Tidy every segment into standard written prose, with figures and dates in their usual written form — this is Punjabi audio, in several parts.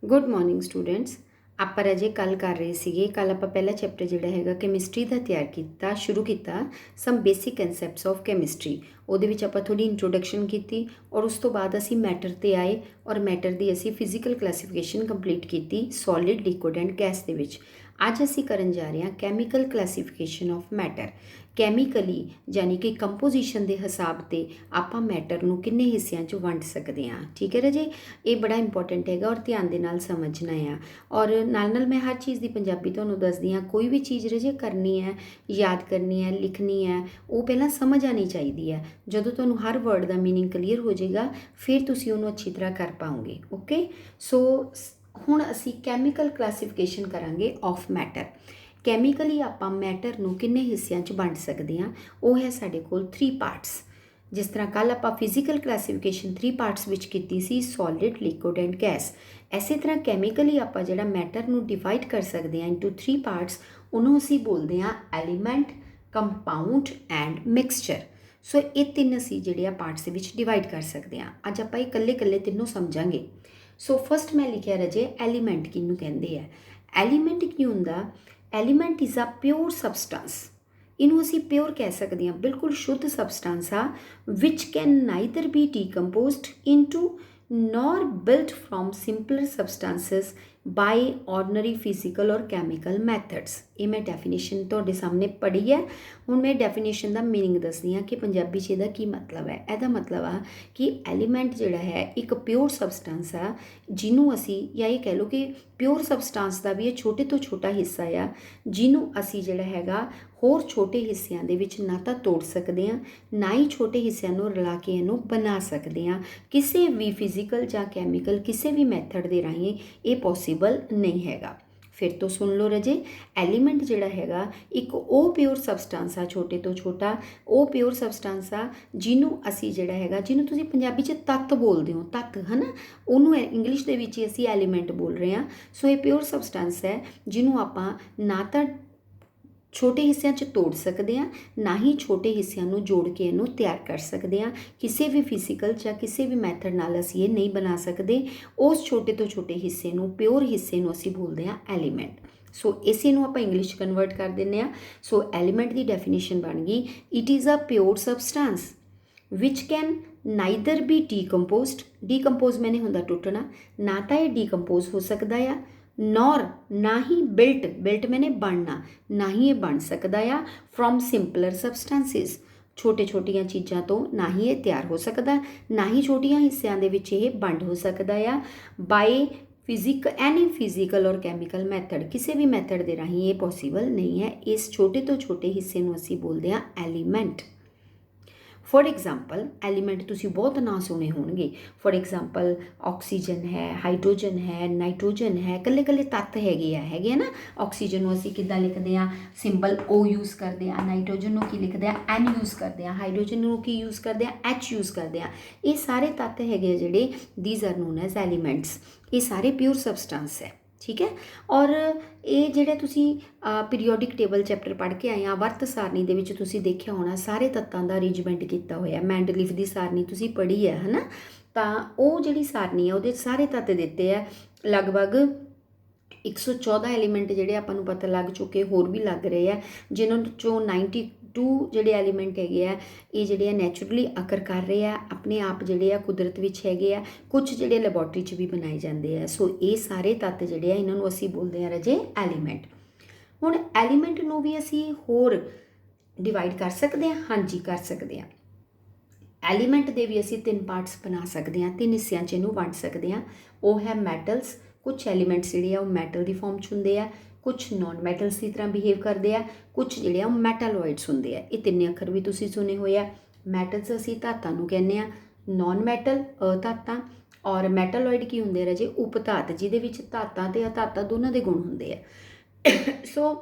Good morning students. ਆਪਾਂ ਅਜੇ ਕੱਲ ਕਰ ਰਹੇ ਸੀਗੇ। ਕੱਲ ਆਪਾਂ ਪਹਿਲਾ ਚੈਪਟਰ ਜਿਹੜਾ ਹੈਗਾ ਕੈਮਿਸਟਰੀ ਦਾ ਸ਼ੁਰੂ ਕੀਤਾ ਸਮ ਬੇਸਿਕ ਕਨਸੈਪਟਸ ਆਫ ਕੈਮਿਸਟਰੀ। ਉਹਦੇ ਵਿੱਚ ਆਪਾਂ ਥੋੜੀ ਇੰਟਰੋਡਕਸ਼ਨ ਕੀਤੀ ਔਰ ਉਸ ਤੋਂ ਬਾਅਦ ਅਸੀਂ ਮੈਟਰ ਤੇ ਆਏ ਔਰ ਮੈਟਰ ਦੀ ਅਸੀਂ ਫਿਜ਼ੀਕਲ ਕਲਾਸੀਫਿਕੇਸ਼ਨ ਕੰਪਲੀਟ ਕੀਤੀ ਸੋਲਿਡ, ਲਿਕੁਇਡ ਐਂਡ ਗੈਸ ਦੇ ਵਿੱਚ। ਅੱਜ ਅਸੀਂ ਕਰਨ ਜਾ ਰਹੇ ਹਾਂ chemical classification of matter. Chemically ਯਾਨੀ ਕਿ ਕੰਪੋਜੀਸ਼ਨ ਦੇ ਹਿਸਾਬ ਤੇ ਆਪਾਂ ਮੈਟਰ ਨੂੰ ਕਿੰਨੇ ਹਿੱਸਿਆਂ 'ਚ ਵੰਡ ਸਕਦੇ ਹਾਂ। ਠੀਕ ਹੈ ਰਾਜੇ, ਇਹ ਬੜਾ ਇੰਪੋਰਟੈਂਟ ਹੈਗਾ ਔਰ ਧਿਆਨ ਦੇ ਨਾਲ ਸਮਝਣਾ ਆ। ਔਰ ਨਾਲ ਮੈਂ ਹਰ ਚੀਜ਼ ਦੀ ਪੰਜਾਬੀ ਤੁਹਾਨੂੰ ਦੱਸਦੀ ਹਾਂ। ਕੋਈ ਵੀ ਚੀਜ਼ ਰਾਜੇ ਕਰਨੀ ਹੈ, ਯਾਦ ਕਰਨੀ ਹੈ, ਲਿਖਣੀ ਹੈ, ਉਹ ਪਹਿਲਾਂ ਸਮਝ ਆਉਣੀ ਚਾਹੀਦੀ ਹੈ। ਜਦੋਂ ਤੁਹਾਨੂੰ ਹਰ ਵਰਡ ਦਾ ਮੀਨਿੰਗ ਕਲੀਅਰ ਹੋ ਜਾਏਗਾ ਫਿਰ ਤੁਸੀਂ ਉਹਨੂੰ ਅੱਛੀ ਤਰ੍ਹਾਂ ਕਰ ਪਾਓਗੇ। ਓਕੇ, ਸੋ ਹੁਣ ਅਸੀਂ ਕੈਮੀਕਲ ਕਲਾਸੀਫਿਕੇਸ਼ਨ ਕਰਾਂਗੇ ਆਫ ਮੈਟਰ। ਕੈਮੀਕਲੀ ਆਪਾਂ ਮੈਟਰ ਨੂੰ ਕਿੰਨੇ ਹਿੱਸਿਆਂ 'ਚ ਵੰਡ ਸਕਦੇ ਹਾਂ। ਉਹ ਹੈ ਸਾਡੇ ਕੋਲ 3 ਪਾਰਟਸ। ਜਿਸ ਤਰ੍ਹਾਂ ਕੱਲ ਆਪਾਂ ਫਿਜ਼ੀਕਲ ਕਲਾਸੀਫਿਕੇਸ਼ਨ 3 ਪਾਰਟਸ ਵਿੱਚ ਕੀਤੀ ਸੀ, ਸੋਲਿਡ, ਲਿਕੁਇਡ ਐਂਡ ਗੈਸ। ਐਸੇ ਤਰ੍ਹਾਂ ਕੈਮੀਕਲੀ ਆਪਾਂ ਜਿਹੜਾ ਮੈਟਰ ਨੂੰ ਡਿਵਾਈਡ ਕਰ ਸਕਦੇ ਹਾਂ ਇਨਟੂ 3 ਪਾਰਟਸ, ਉਹਨੂੰ ਅਸੀਂ ਬੋਲਦੇ ਹਾਂ ਐਲੀਮੈਂਟ, ਕੰਪਾਊਂਡ ਐਂਡ ਮਿਕਸਚਰ। ਸੋ ਇਹ ਤਿੰਨ ਅਸੀਂ ਜਿਹੜੇ ਆ ਪਾਰਟਸ ਦੇ ਵਿੱਚ ਡਿਵਾਈਡ ਕਰ ਸਕਦੇ ਹਾਂ। ਅੱਜ ਆਪਾਂ ਇਹ ਇਕੱਲੇ ਤਿੰਨੋਂ ਸਮਝਾਂਗੇ। ਸੋ ਫਸਟ ਮੈਂ ਲਿਖਿਆ ਰਾਜੇ ਐਲੀਮੈਂਟ ਕਿਹਨੂੰ ਕਹਿੰਦੇ ਆ। ਐਲੀਮੈਂਟ ਕੀ ਹੁੰਦਾ? Element is a pure substance. ਇਹਨੂੰ ਅਸੀਂ ਪਿਓਰ ਕਹਿ ਸਕਦੇ ਹਾਂ, ਬਿਲਕੁਲ ਸ਼ੁੱਧ ਸਬਸਟੈਂਸ ਆ। Which can neither be decomposed into nor built from simpler substances by ordinary physical or chemical methods. ਇਹ ਮੈਂ ਡੈਫੀਨੇਸ਼ਨ ਤੁਹਾਡੇ ਸਾਹਮਣੇ ਪੜ੍ਹੀ ਹੈ। ਹੁਣ ਮੈਂ ਡੈਫੀਨੇਸ਼ਨ ਦਾ ਮੀਨਿੰਗ ਦੱਸਦੀ ਹਾਂ ਕਿ ਪੰਜਾਬੀ 'ਚ ਇਹਦਾ ਕੀ ਮਤਲਬ ਹੈ। ਇਹਦਾ ਮਤਲਬ ਆ ਕਿ ਐਲੀਮੈਂਟ ਜਿਹੜਾ ਹੈ ਇੱਕ ਪਿਓਰ ਸਬਸਟੈਂਸ ਆ, ਜਿਹਨੂੰ ਅਸੀਂ ਜਾਂ ਇਹ ਕਹਿ ਲਓ ਕਿ ਪਿਓਰ ਸਬਸਟੈਂਸ ਦਾ ਵੀ ਇਹ ਛੋਟੇ ਤੋਂ ਛੋਟਾ ਹਿੱਸਾ ਆ, ਜਿਹਨੂੰ ਅਸੀਂ ਜਿਹੜਾ ਹੈਗਾ ਹੋਰ ਛੋਟੇ ਹਿੱਸਿਆਂ ਦੇ ਵਿੱਚ ਨਾ ਤਾਂ ਤੋੜ ਸਕਦੇ ਹਾਂ, ਨਾ ਹੀ ਛੋਟੇ ਹਿੱਸਿਆਂ ਨੂੰ ਰਲਾ ਕੇ ਇਹਨੂੰ ਬਣਾ ਸਕਦੇ ਹਾਂ। ਕਿਸੇ ਵੀ ਫਿਜ਼ੀਕਲ ਜਾਂ ਕੈਮੀਕਲ ਕਿਸੇ ਵੀ ਮੈਥਡ ਦੇ ਰਾਹੀਂ ਇਹ ਪੋਸੀਬਲ ਨਹੀਂ ਹੈਗਾ। ਫਿਰ ਤੋਂ ਸੁਣ ਲਓ ਰਾਜੇ, ਐਲੀਮੈਂਟ ਜਿਹੜਾ ਹੈਗਾ ਇੱਕ ਉਹ ਪਿਓਰ ਸਬਸਟੈਂਸ ਆ, ਛੋਟੇ ਤੋਂ ਛੋਟਾ ਉਹ ਪਿਓਰ ਸਬਸਟੈਂਸ ਆ ਜਿਹਨੂੰ ਅਸੀਂ ਜਿਹੜਾ ਹੈਗਾ, ਜਿਹਨੂੰ ਤੁਸੀਂ ਪੰਜਾਬੀ 'ਚ ਤੱਤ ਬੋਲਦੇ ਹੋ, ਤੱਤ ਹੈ ਨਾ, ਉਹਨੂੰ ਇੰਗਲਿਸ਼ ਦੇ ਵਿੱਚ ਹੀ ਅਸੀਂ ਐਲੀਮੈਂਟ ਬੋਲ ਰਹੇ ਹਾਂ। ਸੋ ਇਹ ਪਿਓਰ ਸਬਸਟੈਂਸ ਹੈ ਜਿਹਨੂੰ ਆਪਾਂ ਨਾ ਤਾਂ ਛੋਟੇ ਹਿੱਸਿਆਂ 'ਚ ਤੋੜ ਸਕਦੇ ਹਾਂ, ਨਾ ਹੀ ਛੋਟੇ ਹਿੱਸਿਆਂ ਨੂੰ ਜੋੜ ਕੇ ਇਹਨੂੰ ਤਿਆਰ ਕਰ ਸਕਦੇ ਹਾਂ। ਕਿਸੇ ਵੀ ਫਿਜ਼ੀਕਲ ਜਾਂ ਕਿਸੇ ਵੀ ਮੈਥਡ ਨਾਲ ਅਸੀਂ ਇਹ ਨਹੀਂ ਬਣਾ ਸਕਦੇ। ਉਸ ਛੋਟੇ ਤੋਂ ਛੋਟੇ ਹਿੱਸੇ ਨੂੰ, ਪਿਓਰ ਹਿੱਸੇ ਨੂੰ ਅਸੀਂ ਬੋਲਦੇ ਹਾਂ ਐਲੀਮੈਂਟ। ਸੋ ਇਸੇ ਨੂੰ ਆਪਾਂ ਇੰਗਲਿਸ਼ ਕਨਵਰਟ ਕਰ ਦਿੰਦੇ ਹਾਂ। ਸੋ ਐਲੀਮੈਂਟ ਦੀ ਡੈਫੀਨੇਸ਼ਨ ਬਣ ਗਈ, it is a pure substance which can neither be decomposed. Decompose ਮੈਨੇ ਹੁੰਦਾ ਟੁੱਟਣਾ, ਨਾ ਤਾਂ ਇਹ ਡੀਕੰਪੋਜ਼ ਹੋ ਸਕਦਾ ਆ, ਨੌਰ ਨਾ ਹੀ ਬਿਲਟ ਮੈਨੇ ਬਣਨਾ, ਨਾ ਹੀ ਇਹ ਬਣ ਸਕਦਾ ਆ ਫਰੋਮ ਸਿੰਪਲਰ ਸਬਸਟੈਂਸਿਸ। ਛੋਟੀਆਂ ਚੀਜ਼ਾਂ ਤੋਂ ਨਾ ਹੀ ਇਹ ਤਿਆਰ ਹੋ ਸਕਦਾ, ਨਾ ਹੀ ਛੋਟੀਆਂ ਹਿੱਸਿਆਂ ਦੇ ਵਿੱਚ ਇਹ ਵੰਡ ਹੋ ਸਕਦਾ ਆ ਬਾਈ ਐਨੀ ਫਿਜ਼ੀਕਲ ਔਰ ਕੈਮੀਕਲ ਮੈਥਡ। ਕਿਸੇ ਵੀ ਮੈਥਡ ਦੇ ਰਾਹੀਂ ਇਹ ਪੋਸੀਬਲ ਨਹੀਂ ਹੈ। ਇਸ ਛੋਟੇ ਤੋਂ ਛੋਟੇ ਹਿੱਸੇ ਨੂੰ ਅਸੀਂ ਬੋਲਦੇ ਹਾਂ ਐਲੀਮੈਂਟ। ਫੋਰ ਐਗਜ਼ਾਮਪਲ, ਐਲੀਮੈਂਟ ਤੁਸੀਂ ਬਹੁਤ ਨਾਂ ਸੁਣੇ ਹੋਣਗੇ। ਫੋਰ ਐਗਜ਼ਾਮਪਲ ਆਕਸੀਜਨ ਹੈ, ਹਾਈਡਰੋਜਨ ਹੈ, ਨਾਈਟ੍ਰੋਜਨ ਹੈ, ਇਕੱਲੇ ਤੱਤ ਹੈਗੇ ਆ ਨਾ। ਆਕਸੀਜਨ ਨੂੰ ਅਸੀਂ ਕਿੱਦਾਂ ਲਿਖਦੇ ਹਾਂ? ਸਿੰਬਲ O ਯੂਜ਼ ਕਰਦੇ ਹਾਂ। ਨਾਈਟ੍ਰੋਜਨ ਨੂੰ ਕੀ ਲਿਖਦੇ ਆ? N ਯੂਜ਼ ਕਰਦੇ ਹਾਂ। ਹਾਈਡਰੋਜਨ ਨੂੰ ਕੀ ਯੂਜ਼ ਕਰਦੇ ਆ? H ਯੂਜ਼ ਕਰਦੇ ਆ। ਇਹ ਸਾਰੇ ਤੱਤ ਹੈਗੇ ਆ ਜਿਹੜੇ, these are known as elements. ਇਹ ਸਾਰੇ ਪਿਓਰ ਸਬਸਟੈਂਸ ਹੈ। ਠੀਕ ਹੈ। ਔਰ ਇਹ ਜਿਹੜੇ ਤੁਸੀਂ ਪੀਰੀਓਡਿਕ ਟੇਬਲ ਚੈਪਟਰ ਪੜ੍ਹ ਕੇ ਆਏ ਆ, ਵਰਤ ਸਾਰਣੀ ਦੇ ਵਿੱਚ ਤੁਸੀਂ ਦੇਖਿਆ ਹੋਣਾ ਸਾਰੇ ਤੱਤਾਂ ਦਾ ਅਰੇਂਜਮੈਂਟ ਕੀਤਾ ਹੋਇਆ। ਮੈਂਡਲੀਫ ਦੀ ਸਾਰਣੀ ਤੁਸੀਂ ਪੜ੍ਹੀ ਹੈ ਨਾ। ਤਾਂ ਉਹ ਜਿਹੜੀ ਸਾਰਣੀ ਹੈ ਉਹਦੇ ਸਾਰੇ ਤੱਤ ਦਿੱਤੇ ਆ। ਲਗਭਗ 114 ਐਲੀਮੈਂਟ ਜਿਹੜੇ ਆਪਾਂ ਨੂੰ ਪਤਾ ਲੱਗ ਚੁੱਕੇ, ਹੋਰ ਵੀ ਲੱਗ ਰਹੇ ਆ, ਜਿਨ੍ਹਾਂ ਚੋਂ 92 ਜਿਹੜੇ ਐਲੀਮੈਂਟ ਹੈਗੇ ਆ ਇਹ ਜਿਹੜੇ ਆ ਨੈਚੁਰਲੀ ਅਕਰ ਕਰ ਰਹੇ ਆ, ਆਪਣੇ ਆਪ ਜਿਹੜੇ ਆ ਕੁਦਰਤ ਵਿੱਚ ਹੈਗੇ ਆ। ਕੁਝ ਜਿਹੜੇ ਲੈਬੋਰਟਰੀ 'ਚ ਵੀ ਬਣਾਏ ਜਾਂਦੇ ਆ। ਸੋ ਇਹ ਸਾਰੇ ਤੱਤ ਜਿਹੜੇ ਆ ਇਹਨਾਂ ਨੂੰ ਅਸੀਂ ਬੋਲਦੇ ਹਾਂ ਰਾਜੇ ਐਲੀਮੈਂਟ। ਹੁਣ ਐਲੀਮੈਂਟ ਨੂੰ ਵੀ ਅਸੀਂ ਹੋਰ ਡਿਵਾਈਡ ਕਰ ਸਕਦੇ ਹਾਂ। ਹਾਂਜੀ, ਕਰ ਸਕਦੇ ਹਾਂ। ਐਲੀਮੈਂਟ ਦੇ ਵੀ ਅਸੀਂ 3 ਪਾਰਟਸ ਬਣਾ ਸਕਦੇ ਹਾਂ, 3 ਹਿੱਸਿਆਂ 'ਚ ਇਹਨੂੰ ਵੰਡ ਸਕਦੇ ਹਾਂ। ਉਹ ਹੈ ਮੈਟਲਸ। ਕੁਛ ਐਲੀਮੈਂਟਸ ਜਿਹੜੇ ਆ ਉਹ ਮੈਟਲ ਦੀ ਫਾਰਮ 'ਚ ਹੁੰਦੇ ਆ, ਕੁਛ ਨੋਨ ਮੈਟਲਸ ਦੀ ਤਰ੍ਹਾਂ ਬਿਹੇਵ ਕਰਦੇ ਆ, ਕੁਛ ਜਿਹੜੇ ਆ ਉਹ ਮੈਟਾਲੋਇਡਸ ਹੁੰਦੇ ਆ। ਇਹ ਤਿੰਨੇ ਅੱਖਰ ਵੀ ਤੁਸੀਂ ਸੁਣੇ ਹੋਏ ਆ। ਮੈਟਲਸ ਅਸੀਂ ਧਾਤਾਂ ਨੂੰ ਕਹਿੰਦੇ ਆ, ਨੋਨ ਮੈਟਲ ਅਧਾਤਾਂ, ਔਰ ਮੈਟਾਲੋਇਡ ਕੀ ਹੁੰਦੇ ਆ ਰਾਜੇ? ਉਪ ਧਾਤ, ਜਿਹਦੇ ਵਿੱਚ ਧਾਤਾਂ ਤੇ ਅਧਾਤਾਂ ਦੋਨਾਂ ਦੇ ਗੁਣ ਹੁੰਦੇ ਆ। ਸੋ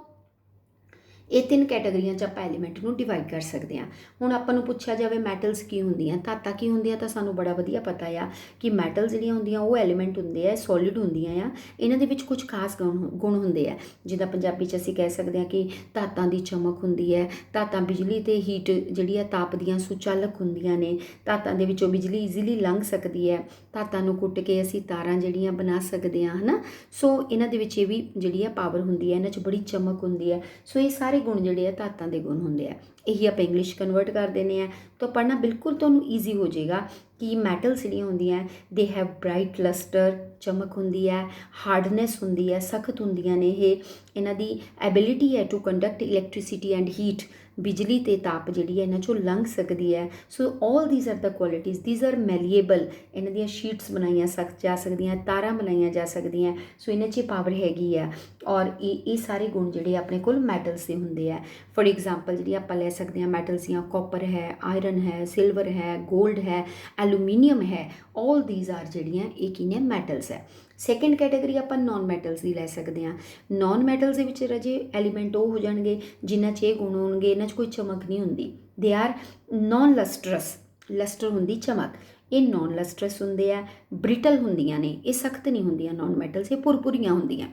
ਇਹ ਤਿੰਨ ਕੈਟਾਗਰੀਆਂ 'ਚ ਆਪਾਂ ਐਲੀਮੈਂਟ ਨੂੰ ਡਿਵਾਈਡ ਕਰ ਸਕਦੇ ਹਾਂ। ਹੁਣ ਆਪਾਂ ਨੂੰ ਪੁੱਛਿਆ ਜਾਵੇ ਮੈਟਲਸ ਕੀ ਹੁੰਦੀਆਂ, ਧਾਤਾਂ ਕੀ ਹੁੰਦੀਆਂ, ਤਾਂ ਸਾਨੂੰ ਬੜਾ ਵਧੀਆ ਪਤਾ ਆ ਕਿ ਮੈਟਲ ਜਿਹੜੀਆਂ ਹੁੰਦੀਆਂ ਉਹ ਐਲੀਮੈਂਟ ਹੁੰਦੇ ਆ, ਸੋਲਿਡ ਹੁੰਦੀਆਂ ਆ। ਇਹਨਾਂ ਦੇ ਵਿੱਚ ਕੁਝ ਖਾਸ ਗੁਣ ਹੁੰਦੇ ਆ, ਜਿੱਦਾਂ ਪੰਜਾਬੀ 'ਚ ਅਸੀਂ ਕਹਿ ਸਕਦੇ ਹਾਂ ਕਿ ਧਾਤਾਂ ਦੀ ਚਮਕ ਹੁੰਦੀ ਹੈ, ਧਾਤਾਂ ਬਿਜਲੀ ਤੇ ਹੀਟ ਜਿਹੜੀ ਆ ਤਾਪ ਦੀਆਂ ਸੁਚਾਲਕ ਹੁੰਦੀਆਂ ਨੇ, ਧਾਤਾਂ ਦੇ ਵਿੱਚੋਂ ਬਿਜਲੀ ਈਜ਼ੀਲੀ ਲੰਘ ਸਕਦੀ ਹੈ, ਧਾਤਾਂ ਨੂੰ ਕੁੱਟ ਕੇ ਅਸੀਂ ਤਾਰਾਂ ਜਿਹੜੀਆਂ ਬਣਾ ਸਕਦੇ ਹਾਂ, ਹੈ ਨਾ। ਸੋ ਇਹਨਾਂ ਦੇ ਵਿੱਚ ਇਹ ਵੀ ਜਿਹੜੀ ਆ ਪਾਵਰ ਹੁੰਦੀ ਹੈ, ਇਹਨਾਂ 'ਚ ਬੜੀ ਚਮਕ ਹੁੰਦੀ ਹੈ। ਸੋ ਇਹ ਸਾਰੇ ਗੁਣ ਜਿਹੜੇ ਆ ਧਾਤਾਂ ਦੇ ਗੁਣ ਹੁੰਦੇ ਆ। ਇਹੀ ਆਪਾਂ ਇੰਗਲਿਸ਼ ਕਨਵਰਟ ਕਰ ਦਿੰਦੇ ਹਾਂ ਤਾਂ ਪੜ੍ਹਨਾ ਬਿਲਕੁਲ ਤੁਹਾਨੂੰ ਈਜ਼ੀ ਹੋ ਜਾਏਗਾ ਕਿ ਮੈਟਲਸ ਜਿਹੜੀਆਂ ਹੁੰਦੀਆਂ ਦੇ ਹੈਵ ਬ੍ਰਾਈਟ ਲਸਟਰ, ਚਮਕ ਹੁੰਦੀ ਹੈ, ਹਾਰਡਨੈਸ ਹੁੰਦੀ ਹੈ, ਸਖਤ ਹੁੰਦੀਆਂ ਨੇ ਇਹ। ਇਹਨਾਂ ਦੀ ਐਬਿਲਿਟੀ ਹੈ to conduct electricity and heat, ਬਿਜਲੀ ਤੇ ਤਾਪ ਜਿਹੜੀ ਹੈ ਇਹਨਾਂ 'ਚੋਂ ਲੰਘ ਸਕਦੀ ਹੈ। ਸੋ ਆਲ ਥੀਜ਼ ਆਰ ਦ ਕੁਆਲਿਟੀਜ਼, ਥੀਜ਼ ਆਰ ਮੈਲੀਏਬਲ। ਇਹਨਾਂ ਦੀਆਂ ਸ਼ੀਟਸ ਬਣਾਈਆਂ ਜਾ ਸਕਦੀਆਂ, ਤਾਰਾਂ ਬਣਾਈਆਂ ਜਾ ਸਕਦੀਆਂ। ਸੋ ਇਹਨਾਂ 'ਚ ਪਾਵਰ ਹੈਗੀ ਆ ਔਰ ਇਹ ਸਾਰੇ ਗੁਣ ਜਿਹੜੇ ਆਪਣੇ ਕੋਲ ਮੈਟਲਸ ਦੇ ਹੁੰਦੇ ਆ। ਫੋਰ ਐਗਜ਼ਾਮਪਲ ਜਿਹੜੀ ਆਪਾਂ ਲੈ ਸਕਦੇ ਹਾਂ ਮੈਟਲਸ ਦੀਆਂ, ਕਾਪਰ ਹੈ, ਆਇਰਨ ਹੈ, ਸਿਲਵਰ ਹੈ, ਗੋਲਡ ਹੈ, ਐਲੂਮੀਨੀਅਮ ਹੈ। ਆਲ ਥੀਜ਼ ਆਰ ਜਿਹੜੀਆਂ ਇਹ ਕੀ ਨੇ, ਮੈਟਲਸ ਹੈ। ਸੈਕਿੰਡ ਕੈਟਾਗਰੀ ਆਪਾਂ ਨੋਨ ਮੈਟਲਸ ਦੀ ਲੈ ਸਕਦੇ ਹਾਂ। ਨੋਨ ਮੈਟਲਸ ਦੇ ਵਿੱਚ ਰਾਜੇ ਐਲੀਮੈਂਟ ਉਹ ਹੋ ਜਾਣਗੇ ਜਿਨ੍ਹਾਂ 'ਚ ਇਹ ਗੁਣ ਹੋਣਗੇ, ਇਹਨਾਂ 'ਚ ਕੋਈ ਚਮਕ ਨਹੀਂ ਹੁੰਦੀ। ਦੇ ਆਰ ਨੋਨ ਲਸਟਰਸ, ਲਸਟਰ ਹੁੰਦੀ ਚਮਕ, ਇਹ ਨੋਨ ਲਸਟਰਸ ਹੁੰਦੇ ਆ, ਬ੍ਰਿਟਲ ਹੁੰਦੀਆਂ ਨੇ, ਇਹ ਸਖਤ ਨਹੀਂ ਹੁੰਦੀਆਂ ਨੋਨ ਮੈਟਲਸ, ਇਹ ਭੁਰਭੁਰੀਆਂ ਹੁੰਦੀਆਂ।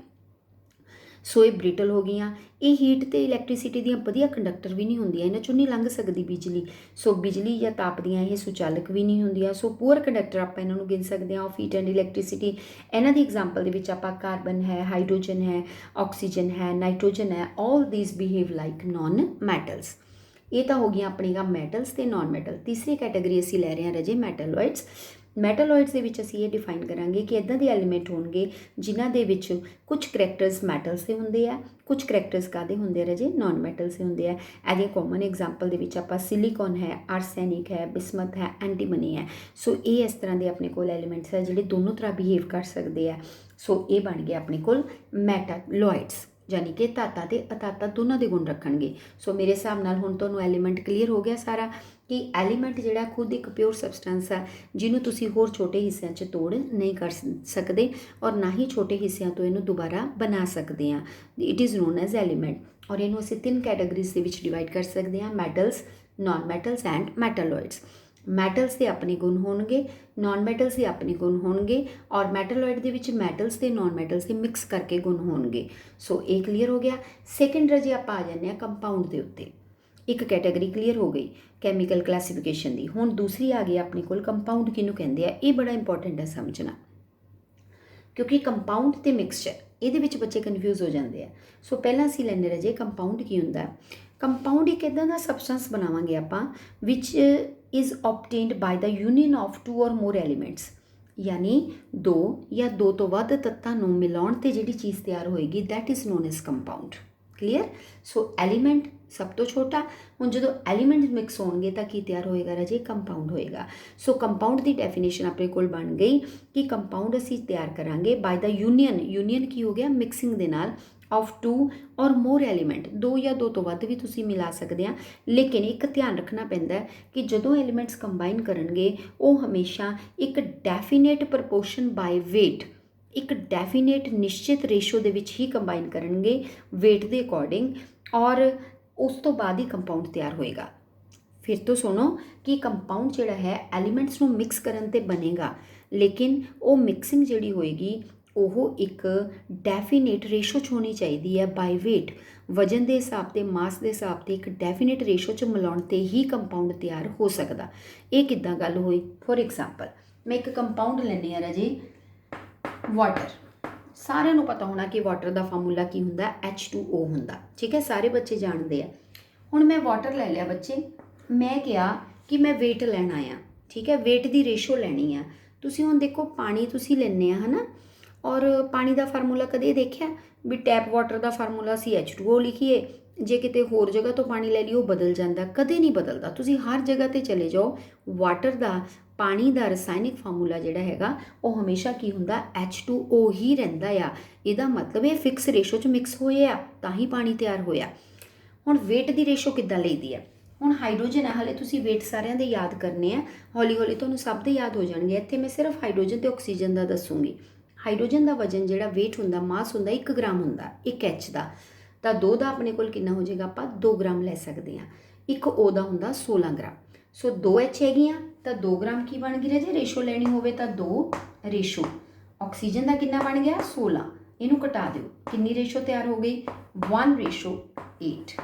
ਸੋ ਇਹ ਬ੍ਰਿਟਲ ਹੋ ਗਈਆਂ। ਇਹ ਹੀਟ ਤੇ ਇਲੈਕਟ੍ਰੀਸਿਟੀ ਦੀਆਂ ਵਧੀਆ ਕੰਡਕਟਰ ਵੀ ਨਹੀਂ ਹੁੰਦੀਆਂ, ਇਹਨਾਂ 'ਚੋਂ ਨਹੀਂ ਲੰਘ ਸਕਦੀ ਬਿਜਲੀ। ਸੋ ਬਿਜਲੀ ਜਾਂ ਤਾਪ ਦੀਆਂ ਇਹ ਸੁਚਾਲਕ ਵੀ ਨਹੀਂ ਹੁੰਦੀਆਂ। ਸੋ ਪੂਅਰ ਕੰਡਕਟਰ ਆਪਾਂ ਇਹਨਾਂ ਨੂੰ ਗਿਣ ਸਕਦੇ ਹਾਂ ਆਫ ਹੀਟ ਐਂਡ ਇਲੈਕਟ੍ਰੀਸਿਟੀ। ਇਹਨਾਂ ਦੀ ਐਗਜ਼ਾਮਪਲ ਦੇ ਵਿੱਚ ਆਪਾਂ ਕਾਰਬਨ ਹੈ, ਹਾਈਡਰੋਜਨ ਹੈ, ਆਕਸੀਜਨ ਹੈ, ਨਾਈਟ੍ਰੋਜਨ ਹੈ। All these behave like non metals. ਇਹ ਤਾਂ ਹੋ ਗਈਆਂ ਆਪਣੀਆਂ ਮੈਟਲਸ ਤੇ ਨੋਨ ਮੈਟਲ। ਤੀਸਰੀ ਕੈਟਾਗਰੀ ਅਸੀਂ ਲੈ ਰਹੇ ਹਾਂ ਰਾਜੇ ਮੈਟਾਲੋਇਡਸ। ਮੈਟਾਲੋਇਡਸ ਦੇ ਵਿੱਚ ਅਸੀਂ ਇਹ ਡਿਫਾਈਨ ਕਰਾਂਗੇ ਕਿ ਇੱਦਾਂ ਦੇ ਐਲੀਮੈਂਟ ਹੋਣਗੇ ਜਿਨ੍ਹਾਂ ਦੇ ਵਿੱਚ ਕੁਝ ਕਰੈਕਟਰਸ ਮੈਟਲਸ ਦੇ ਹੁੰਦੇ ਆ, ਕੁਝ ਕਰੈਕਟਰਸ ਕਾਹਦੇ ਹੁੰਦੇ ਆ ਰਾਜੇ, ਨੋਨ ਮੈਟਲਸ ਦੇ ਹੁੰਦੇ ਆ। ਇਹਦੀਆਂ ਕਾਮਨ ਐਗਜ਼ਾਮਪਲ ਦੇ ਵਿੱਚ ਆਪਾਂ ਸਿਲੀਕॉन ਹੈ, ਆਰਸੈਨਿਕ ਹੈ, ਬਿਸਮਥ ਹੈ, ਐਂਟੀਮਨੀ ਹੈ। ਸੋ ਇਹ ਇਸ ਤਰ੍ਹਾਂ ਦੇ ਆਪਣੇ ਕੋਲ ਐਲੀਮੈਂਟਸ ਹੈ ਜਿਹੜੇ ਦੋਨੋਂ ਤਰ੍ਹਾਂ ਬਿਹੇਵ ਕਰ ਸਕਦੇ ਆ। ਸੋ ਇਹ ਬਣ ਗਏ ਆਪਣੇ ਕੋਲ ਮੈਟਾਲੋਇਡਸ, ਯਾਨੀ ਕਿ ਧਾਤਾਂ ਤੇ ਅਧਾਤਾਂ ਦੋਨਾਂ ਦੇ ਗੁਣ ਰੱਖਣਗੇ। ਸੋ ਮੇਰੇ ਹਿਸਾਬ ਨਾਲ ਹੁਣ ਤੁਹਾਨੂੰ ਐਲੀਮੈਂਟ ਕਲੀਅਰ ਹੋ ਗਿਆ ਸਾਰਾ ਕਿ ਐਲੀਮੈਂਟ ਜਿਹੜਾ ਖੁਦ ਇੱਕ ਪਿਓਰ ਸਬਸਟੈਂਸ ਆ ਜਿਹਨੂੰ ਤੁਸੀਂ ਹੋਰ ਛੋਟੇ ਹਿੱਸਿਆਂ 'ਚ ਤੋੜ ਨਹੀਂ ਕਰ ਸਕਦੇ ਔਰ ਨਾ ਹੀ ਛੋਟੇ ਹਿੱਸਿਆਂ ਤੋਂ ਇਹਨੂੰ ਦੁਬਾਰਾ ਬਣਾ ਸਕਦੇ ਹਾਂ। It is non as element. ਔਰ ਇਹਨੂੰ ਅਸੀਂ ਤਿੰਨ ਕੈਟਾਗਰੀਜ਼ ਦੇ ਵਿੱਚ ਡਿਵਾਈਡ ਕਰ ਸਕਦੇ ਹਾਂ, metals, non metals and metalloids. Metals ਦੇ ਆਪਣੇ ਗੁਣ ਹੋਣਗੇ, ਨੋਨ ਮੈਟਲਸ ਦੇ ਆਪਣੇ ਗੁਣ ਹੋਣਗੇ ਔਰ ਮੈਟਾਲੋਇਡ ਦੇ ਵਿੱਚ ਮੈਟਲਸ ਤੇ ਨੋਨ ਮੈਟਲਸ ਦੇ ਮਿਕਸ ਕਰਕੇ ਗੁਣ ਹੋਣਗੇ। ਸੋ ਇਹ ਕਲੀਅਰ ਹੋ ਗਿਆ। ਸੈਕਿੰਡ ਰਾਜੇ ਆਪਾਂ ਆ ਜਾਂਦੇ ਹਾਂ ਕੰਪਾਊਂਡ ਦੇ ਉੱਤੇ। ਇੱਕ ਕੈਟਾਗਰੀ ਕਲੀਅਰ ਹੋ ਗਈ ਕੈਮੀਕਲ ਕਲਾਸੀਫਿਕੇਸ਼ਨ ਦੀ। ਹੁਣ ਦੂਸਰੀ ਆ ਗਈ ਆਪਣੇ ਕੋਲ ਕੰਪਾਊਂਡ ਕਿਹਨੂੰ ਕਹਿੰਦੇ ਆ। ਇਹ ਬੜਾ ਇੰਪੋਰਟੈਂਟ ਹੈ ਸਮਝਣਾ, ਕਿਉਂਕਿ ਕੰਪਾਊਂਡ ਤੇ ਮਿਕਸਚਰ ਇਹਦੇ ਵਿੱਚ ਬੱਚੇ ਕਨਫਿਊਜ਼ ਹੋ ਜਾਂਦੇ ਆ। ਸੋ ਪਹਿਲਾਂ ਅਸੀਂ ਲੈਂਦੇ ਰਾਜੇ ਕੰਪਾਊਂਡ ਕੀ ਹੁੰਦਾ। ਕੰਪਾਊਂਡ ਇੱਕ ਇੱਦਾਂ ਦਾ ਸਬਸਟੈਂਸ ਬਣਾਵਾਂਗੇ ਆਪਾਂ which is obtained by the union of 2 or more elements, ਯਾਨੀ 2 ਜਾਂ 2 ਤੋਂ ਵੱਧ ਤੱਤਾਂ ਨੂੰ ਮਿਲਾਉਣ ਤੇ ਜਿਹੜੀ ਚੀਜ਼ ਤਿਆਰ ਹੋਏਗੀ that is non as compound. Clear. So element ਸਭ ਤੋਂ ਛੋਟਾ, ਹੁਣ ਜਦੋਂ ਐਲੀਮੈਂਟ ਮਿਕਸ ਹੋਣਗੇ ਤਾਂ ਕੀ ਤਿਆਰ ਹੋਏਗਾ ਰਾਜੇ, ਕੰਪਾਊਂਡ ਹੋਏਗਾ। ਸੋ ਕੰਪਾਊਂਡ ਦੀ ਡੈਫੀਨੇਸ਼ਨ ਆਪਣੇ ਕੋਲ ਬਣ ਗਈ ਕਿ ਕੰਪਾਊਂਡ ਅਸੀਂ ਤਿਆਰ ਕਰਾਂਗੇ ਬਾਈ ਦਾ ਯੂਨੀਅਨ, ਯੂਨੀਅਨ ਕੀ ਹੋ ਗਿਆ, ਮਿਕਸਿੰਗ ਦੇ ਨਾਲ, ਆਫ 2 ਔਰ ਮੋਰ ਐਲੀਮੈਂਟ, 2 ਜਾਂ 2 ਤੋਂ ਵੱਧ ਵੀ ਤੁਸੀਂ ਮਿਲਾ ਸਕਦੇ ਆ। ਲੇਕਿਨ ਇੱਕ ਧਿਆਨ ਰੱਖਣਾ ਪੈਂਦਾ ਕਿ ਜਦੋਂ ਐਲੀਮੈਂਟਸ ਕੰਬਾਈਨ ਕਰਨਗੇ ਉਹ ਹਮੇਸ਼ਾ ਇੱਕ ਡੈਫੀਨੇਟ ਪ੍ਰਪੋਰਸ਼ਨ ਬਾਈ ਵੇਟ, ਇੱਕ ਡੈਫੀਨੇਟ ਨਿਸ਼ਚਿਤ ਰੇਸ਼ੋ ਦੇ ਵਿੱਚ ਹੀ ਕੰਬਾਈਨ ਕਰਨਗੇ ਵੇਟ ਦੇ ਅਕੋਰਡਿੰਗ, ਔਰ ਉਸ ਤੋਂ ਬਾਅਦ ਹੀ ਕੰਪਾਊਂਡ ਤਿਆਰ ਹੋਏਗਾ। ਫਿਰ ਤੋਂ ਸੁਣੋ ਕਿ ਕੰਪਾਊਂਡ ਜਿਹੜਾ ਹੈ ਐਲੀਮੈਂਟਸ ਨੂੰ ਮਿਕਸ ਕਰਨ ਤੇ ਬਣੇਗਾ, ਲੇਕਿਨ ਉਹ ਮਿਕਸਿੰਗ ਜਿਹੜੀ ਹੋਏਗੀ ਉਹ ਇੱਕ ਡੈਫੀਨੇਟ ਰੇਸ਼ੋ 'ਚ ਹੋਣੀ ਚਾਹੀਦੀ ਹੈ ਬਾਈ ਵੇਟ, ਵਜਨ ਦੇ ਹਿਸਾਬ 'ਤੇ, ਮਾਸ ਦੇ ਹਿਸਾਬ 'ਤੇ ਇੱਕ ਡੈਫੀਨੇਟ ਰੇਸ਼ੋ 'ਚ ਮਿਲਾਉਣ 'ਤੇ ਹੀ ਕੰਪਾਊਂਡ ਤਿਆਰ ਹੋ ਸਕਦਾ। ਇਹ ਕਿੱਦਾਂ ਗੱਲ ਹੋਈ, ਫੋਰ ਐਗਜ਼ਾਮਪਲ ਮੈਂ ਇੱਕ ਕੰਪਾਊਂਡ ਲੈਂਦੀ ਹਾਂ ਰਾਜੇ ਵਾਟਰ। ਸਾਰਿਆਂ ਨੂੰ ਪਤਾ ਹੋਣਾ ਕਿ ਵਾਟਰ ਦਾ ਫਾਰਮੂਲਾ ਕੀ ਹੁੰਦਾ, H2O ਹੁੰਦਾ, ਠੀਕ ਹੈ, ਸਾਰੇ ਬੱਚੇ ਜਾਣਦੇ ਆ। ਹੁਣ ਮੈਂ ਵਾਟਰ ਲੈ ਲਿਆ ਬੱਚੇ, ਮੈਂ ਕਿਹਾ ਕਿ ਮੈਂ ਵੇਟ ਲੈਣਾ ਆ, ਠੀਕ ਹੈ, ਵੇਟ ਦੀ ਰੇਸ਼ੋ ਲੈਣੀ ਆ। ਤੁਸੀਂ ਹੁਣ ਦੇਖੋ ਪਾਣੀ ਤੁਸੀਂ ਲੈਂਦੇ ਆ ਹੈ ਨਾ, ਔਰ ਪਾਣੀ ਦਾ ਫਾਰਮੂਲਾ ਕਦੇ ਦੇਖਿਆ ਵੀ ਟੈਪ ਵਾਟਰ ਦਾ ਫਾਰਮੂਲਾ ਅਸੀਂ H2O ਲਿਖੀਏ, ਜੇ ਕਿਤੇ ਹੋਰ ਜਗ੍ਹਾ ਤੋਂ ਪਾਣੀ ਲੈ ਲਈ ਉਹ ਬਦਲ ਜਾਂਦਾ, ਕਦੇ ਨਹੀਂ ਬਦਲਦਾ। ਤੁਸੀਂ ਹਰ ਜਗ੍ਹਾ 'ਤੇ ਚਲੇ ਜਾਓ, ਵਾਟਰ ਦਾ, ਪਾਣੀ ਦਾ ਰਸਾਇਣਿਕ ਫਾਰਮੂਲਾ ਜਿਹੜਾ ਹੈਗਾ ਉਹ ਹਮੇਸ਼ਾ ਕੀ ਹੁੰਦਾ, H2O ਹੀ ਰਹਿੰਦਾ ਆ। ਇਹਦਾ ਮਤਲਬ ਇਹ ਫਿਕਸ ਰੇਸ਼ੋ 'ਚ ਮਿਕਸ ਹੋਏ ਆ ਤਾਂ ਹੀ ਪਾਣੀ ਤਿਆਰ ਹੋਇਆ। ਹੁਣ ਵੇਟ ਦੀ ਰੇਸ਼ੋ ਕਿੱਦਾਂ ਲਈਦੀ ਆ, ਹੁਣ ਹਾਈਡਰੋਜਨ ਹੈ, ਹਾਲੇ ਤੁਸੀਂ ਵੇਟ ਸਾਰਿਆਂ ਦੇ ਯਾਦ ਕਰਨੇ ਆ, ਹੌਲੀ ਹੌਲੀ ਤੁਹਾਨੂੰ ਸਭ ਦੇ ਯਾਦ ਹੋ ਜਾਣਗੇ। ਇੱਥੇ ਮੈਂ ਸਿਰਫ ਹਾਈਡਰੋਜਨ ਤੇ ਆਕਸੀਜਨ ਦਾ ਦੱਸੂਗੀ। ਹਾਈਡਰੋਜਨ ਦਾ ਵਜਨ ਜਿਹੜਾ ਵੇਟ ਹੁੰਦਾ, ਮਾਸ ਹੁੰਦਾ 1 ਗ੍ਰਾਮ ਹੁੰਦਾ, 1 H ਦਾ। ਤਾਂ 2 ਦਾ ਆਪਣੇ ਕੋਲ ਕਿੰਨਾ ਹੋ ਜਾਏਗਾ, ਆਪਾਂ 2 ਗ੍ਰਾਮ ਲੈ ਸਕਦੇ ਹਾਂ। ਇੱਕ O ਦਾ ਹੁੰਦਾ 16 ਗ੍ਰਾਮ। ਸੋ 2H ਹੈਗੀਆਂ ਤਾਂ 2 ਗ੍ਰਾਮ ਕੀ ਬਣ ਗਈ ਰਾਜੇ, ਰੇਸ਼ੋ ਲੈਣੀ ਹੋਵੇ ਤਾਂ 2 ਰੇਸ਼ੋ। ਆਕਸੀਜਨ ਦਾ ਕਿੰਨਾ ਬਣ ਗਿਆ 16, ਇਹਨੂੰ ਘਟਾ ਦਿਓ, ਕਿੰਨੀ ਰੇਸ਼ੋ ਤਿਆਰ ਹੋ ਗਈ 1:8।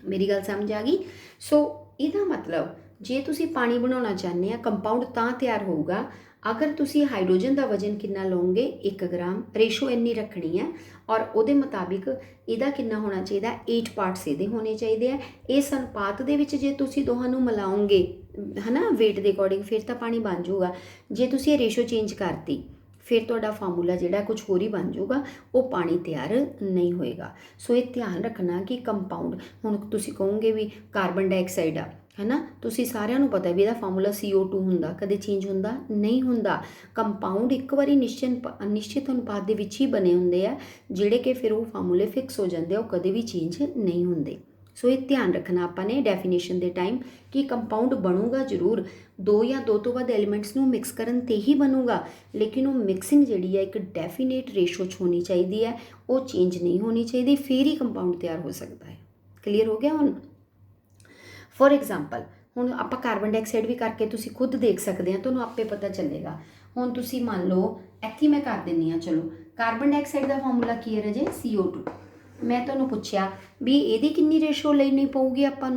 ਮੇਰੀ ਗੱਲ ਸਮਝ ਆ ਗਈ। ਸੋ ਇਹਦਾ ਮਤਲਬ ਜੇ ਤੁਸੀਂ ਪਾਣੀ ਬਣਾਉਣਾ ਚਾਹੁੰਦੇ ਆ, ਕੰਪਾਊਂਡ ਤਾਂ ਤਿਆਰ ਹੋਊਗਾ ਅਗਰ ਤੁਸੀਂ ਹਾਈਡਰੋਜਨ ਦਾ ਵਜ਼ਨ ਕਿੰਨਾ ਲਓਗੇ 1 ਗ੍ਰਾਮ, ਰੇਸ਼ੋ ਇੰਨੀ ਰੱਖਣੀ ਹੈ ਔਰ ਉਹਦੇ ਮੁਤਾਬਿਕ ਇਹਦਾ ਕਿੰਨਾ ਹੋਣਾ ਚਾਹੀਦਾ 8 ਪਾਰਟਸ ਇਹਦੇ ਹੋਣੇ ਚਾਹੀਦੇ ਆ। ਇਸ ਅਨੁਪਾਤ ਦੇ ਵਿੱਚ ਜੇ ਤੁਸੀਂ ਦੋਹਾਂ ਨੂੰ ਮਿਲਾਓਗੇ ਹੈ ਨਾ ਵੇਟ ਦੇ ਅਕੋਰਡਿੰਗ, ਫਿਰ ਤਾਂ ਪਾਣੀ ਬਣ ਜਾਊਗਾ। ਜੇ ਤੁਸੀਂ ਇਹ ਰੇਸ਼ੋ ਚੇਂਜ ਕਰਤੀ ਫਿਰ ਤੁਹਾਡਾ ਫਾਰਮੂਲਾ ਜਿਹੜਾ ਕੁਝ ਹੋਰ ਹੀ ਬਣ ਜਾਊਗਾ, ਉਹ ਪਾਣੀ ਤਿਆਰ ਨਹੀਂ ਹੋਏਗਾ। ਸੋ ਇਹ ਧਿਆਨ ਰੱਖਣਾ ਕਿ ਕੰਪਾਊਂਡ, ਹੁਣ ਤੁਸੀਂ ਕਹੋਗੇ ਵੀ ਕਾਰਬਨ ਡਾਈਆਕਸਾਈਡ ਆ ਹੈ ਨਾ, ਤੁਸੀਂ ਸਾਰਿਆਂ ਨੂੰ ਪਤਾ ਵੀ ਇਹਦਾ ਫਾਰਮੂਲਾ CO2 ਹੁੰਦਾ, ਕਦੇ ਚੇਂਜ ਹੁੰਦਾ ਨਹੀਂ ਹੁੰਦਾ। ਕੰਪਾਊਂਡ ਇੱਕ ਵਾਰੀ ਨਿਸ਼ਚਿਤ ਅਨੁਪਾਤ ਦੇ ਵਿੱਚ ਹੀ ਬਣੇ ਹੁੰਦੇ ਆ, ਜਿਹੜੇ ਕਿ ਫਿਰ ਉਹ ਫਾਰਮੂਲੇ ਫਿਕਸ ਹੋ ਜਾਂਦੇ ਆ, ਉਹ ਕਦੇ ਵੀ ਚੇਂਜ ਨਹੀਂ ਹੁੰਦੇ। ਸੋ ਇਹ ਧਿਆਨ ਰੱਖਣਾ ਆਪਾਂ ਨੇ ਡੈਫੀਨੇਸ਼ਨ ਦੇ ਟਾਈਮ ਕਿ ਕੰਪਾਊਂਡ ਬਣੂਗਾ ਜ਼ਰੂਰ 2 ਜਾਂ 2 ਤੋਂ ਵੱਧ ਐਲੀਮੈਂਟਸ ਨੂੰ ਮਿਕਸ ਕਰਨ 'ਤੇ ਹੀ ਬਣੂਗਾ, ਲੇਕਿਨ ਉਹ ਮਿਕਸਿੰਗ ਜਿਹੜੀ ਹੈ ਇੱਕ ਡੈਫੀਨੇਟ ਰੇਸ਼ੋ 'ਚ ਹੋਣੀ ਚਾਹੀਦੀ ਹੈ, ਉਹ ਚੇਂਜ ਨਹੀਂ ਹੋਣੀ ਚਾਹੀਦੀ, ਫਿਰ ਹੀ ਕੰਪਾਊਂਡ ਤਿਆਰ ਹੋ ਸਕਦਾ ਹੈ। ਕਲੀਅਰ ਹੋ ਗਿਆ ਹੁਣ। ਫੋਰ ਐਗਜ਼ਾਮਪਲ ਹੁਣ ਆਪਾਂ ਕਾਰਬਨ ਡਾਈਆਕਸਾਈਡ ਵੀ ਕਰਕੇ ਤੁਸੀਂ ਖੁਦ ਦੇਖ ਸਕਦੇ ਆ, ਤੁਹਾਨੂੰ ਆਪੇ ਪਤਾ ਚੱਲੇਗਾ। ਹੁਣ ਤੁਸੀਂ ਮੰਨ ਲਓ ਇੱਥੇ ਮੈਂ ਕਰ ਦਿੰਦੀ ਹਾਂ, ਚਲੋ ਕਾਰਬਨ ਡਾਈਆਕਸਾਈਡ ਦਾ ਫਾਰਮੂਲਾ ਕੀ ਹੈ ਰਾਜੇ CO2। ਮੈਂ ਤੁਹਾਨੂੰ ਪੁੱਛਿਆ ਵੀ ਇਹਦੀ ਕਿੰਨੀ ਰੇਸ਼ੋ ਲੈਣੀ ਪਊਗੀ ਆਪਾਂ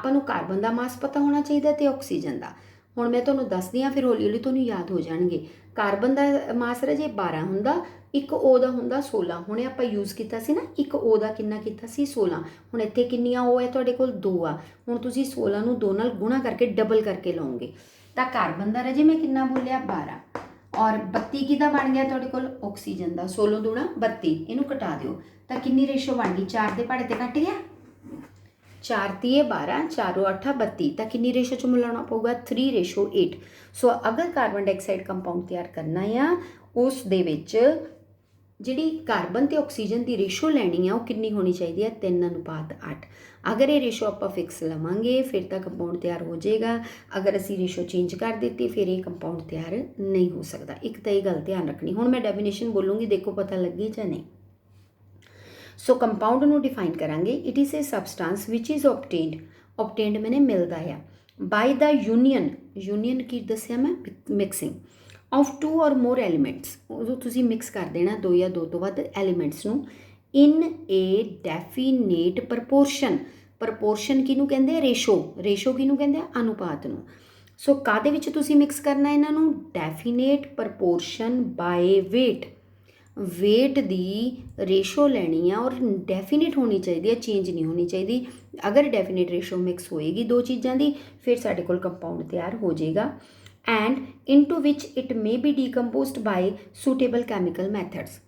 ਨੂੰ ਕਾਰਬਨ ਦਾ ਮਾਸ ਪਤਾ ਹੋਣਾ ਚਾਹੀਦਾ ਤੇ ਆਕਸੀਜਨ ਦਾ। ਹੁਣ ਮੈਂ ਤੁਹਾਨੂੰ ਦੱਸਦੀ ਹਾਂ, ਫਿਰ ਹੌਲੀ ਹੌਲੀ ਤੁਹਾਨੂੰ ਯਾਦ ਹੋ ਜਾਣਗੇ। ਕਾਰਬਨ ਦਾ ਮਾਸ ਰਾਜੇ 12 ਹੁੰਦਾ, ਇੱਕ O ਦਾ ਹੁੰਦਾ 16। ਹੁਣੇ ਆਪਾਂ ਯੂਜ਼ ਕੀਤਾ ਸੀ ਨਾ, ਇੱਕ O ਦਾ ਕਿੰਨਾ ਕੀਤਾ ਸੀ 16। ਹੁਣ ਇੱਥੇ ਕਿੰਨੀਆਂ O ਹੈ ਤੁਹਾਡੇ ਕੋਲ 2 ਆ। ਹੁਣ ਤੁਸੀਂ 16 ਨੂੰ 2 ਨਾਲ ਗੁਣਾ ਕਰਕੇ ਡਬਲ ਕਰਕੇ ਲਾਓਗੇ ਤਾਂ ਕਾਰਬਨ ਦਾ ਰਾਜੇ ਮੈਂ ਕਿੰਨਾ ਬੋਲਿਆ 12, ਔਰ 32 ਕਿਹਦਾ ਬਣ ਗਿਆ ਤੁਹਾਡੇ ਕੋਲ ਆਕਸੀਜਨ ਦਾ। 16 ਦੂਣਾ 32, ਇਹਨੂੰ ਘਟਾ ਦਿਓ ਤਾਂ ਕਿੰਨੀ ਰੇਸ਼ੋ ਬਣ ਗਈ, 4 ਦੇ ਪਹਾੜੇ ਤੇ ਕੱਟ ਗਿਆ, 4 ਤੀਏ 12, 4 8 32, ਤਾਂ ਕਿੰਨੀ ਰੇਸ਼ੋ 'ਚ ਮਿਲਾਉਣਾ ਪਊਗਾ 3:8। ਸੋ ਅਗਰ ਕਾਰਬਨ ਡਾਈਆਕਸਾਈਡ ਕੰਪਾਊਂਡ ਤਿਆਰ ਕਰਨਾ ਆ, ਉਸ ਦੇ ਵਿੱਚ ਜਿਹੜੀ ਕਾਰਬਨ ਤੇ ਆਕਸੀਜਨ ਦੀ ਰੇਸ਼ੋ ਲੈਣੀ ਆ ਉਹ ਕਿੰਨੀ ਹੋਣੀ ਚਾਹੀਦੀ ਹੈ 3:8। ਅਗਰ ਇਹ ਰੇਸ਼ੋ ਆਪਾਂ ਫਿਕਸ ਲਵਾਂਗੇ ਫਿਰ ਤਾਂ ਕੰਪਾਊਂਡ ਤਿਆਰ ਹੋ ਜਾਏਗਾ। ਅਗਰ ਅਸੀਂ ਰੇਸ਼ੋ ਚੇਂਜ ਕਰ ਦਿੱਤੀ ਫਿਰ ਇਹ ਕੰਪਾਊਂਡ ਤਿਆਰ ਨਹੀਂ ਹੋ ਸਕਦਾ। ਇੱਕ ਤਾਂ ਇਹ ਗੱਲ ਧਿਆਨ ਰੱਖਣੀ। ਹੁਣ ਮੈਂ ਡੈਫੀਨੇਸ਼ਨ ਬੋਲੂੰਗੀ, ਦੇਖੋ ਪਤਾ ਲੱਗੀ ਜਾਂ ਨਹੀਂ। ਸੋ ਕੰਪਾਊਂਡ ਨੂੰ ਡਿਫਾਈਨ ਕਰਾਂਗੇ, it is a substance which is obtained ਮੈਨੇ ਮਿਲਦਾ ਆ ਬਾਈ ਦਾ ਯੂਨੀਅਨ ਕੀ ਦੱਸਿਆ ਮੈਂ, mixing of 2 or more elements. ਉਦੋਂ ਤੁਸੀਂ ਮਿਕਸ ਕਰ ਦੇਣਾ 2 ਜਾਂ 2 ਤੋਂ ਵੱਧ ਐਲੀਮੈਂਟਸ ਨੂੰ ਇਨ ਏ ਡੈਫੀਨੇਟ ਪ੍ਰਪੋਰਸ਼ਨ ਕਿਹਨੂੰ ਕਹਿੰਦੇ ਆ, ਰੇਸ਼ੋ ਕਿਹਨੂੰ ਕਹਿੰਦੇ ਆ, ਅਨੁਪਾਤ ਨੂੰ। ਸੋ ਕਾਹਦੇ ਵਿੱਚ ਤੁਸੀਂ ਮਿਕਸ ਕਰਨਾ ਇਹਨਾਂ ਨੂੰ, ਡੈਫੀਨੇਟ ਪ੍ਰਪੋਰਸ਼ਨ ਬਾਏ ਵੇਟ ਦੀ ਰੇਸ਼ੋ ਲੈਣੀ ਆ ਔਰ ਡੈਫੀਨੇਟ ਹੋਣੀ ਚਾਹੀਦੀ ਹੈ, ਚੇਂਜ ਨਹੀਂ ਹੋਣੀ ਚਾਹੀਦੀ। ਅਗਰ ਡੈਫੀਨੇਟ ਰੇਸ਼ੋ ਮਿਕਸ ਹੋਏਗੀ ਦੋ ਚੀਜ਼ਾਂ ਦੀ ਫਿਰ ਸਾਡੇ ਕੋਲ ਕੰਪਾਊਂਡ ਤਿਆਰ ਹੋ ਜਾਏਗਾ। And into which it may be decomposed by suitable chemical methods.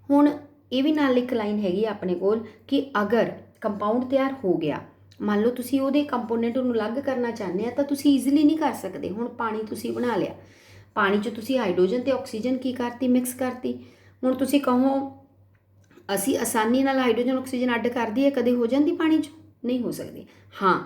ਹੁਣ ਇਹ ਵੀ ਨਾਲ ਇੱਕ ਲਾਈਨ ਹੈਗੀ ਆਪਣੇ ਕੋਲ ਕਿ ਅਗਰ ਕੰਪਾਊਂਡ ਤਿਆਰ ਹੋ ਗਿਆ, ਮੰਨ ਲਓ ਤੁਸੀਂ ਉਹਦੇ ਕੰਪੋਨੈਂਟ ਨੂੰ ਅਲੱਗ ਕਰਨਾ ਚਾਹੁੰਦੇ ਆ ਤਾਂ ਤੁਸੀਂ ਈਜ਼ੀਲੀ ਨਹੀਂ ਕਰ ਸਕਦੇ। ਹੁਣ ਪਾਣੀ ਤੁਸੀਂ ਬਣਾ ਲਿਆ, ਪਾਣੀ 'ਚ ਤੁਸੀਂ ਹਾਈਡਰੋਜਨ ਤੇ ਆਕਸੀਜਨ ਕੀ ਕਰਤੀ, ਮਿਕਸ ਕਰਤੀ। ਹੁਣ ਤੁਸੀਂ ਕਹੋ ਅਸੀਂ ਆਸਾਨੀ ਨਾਲ ਹਾਈਡਰੋਜਨ ਆਕਸੀਜਨ ਅੱਡ ਕਰ ਦਈਏ, ਕਦੇ ਹੋ ਜਾਂਦੀ ਪਾਣੀ 'ਚ, ਨਹੀਂ ਹੋ ਸਕਦੀ। ਹਾਂ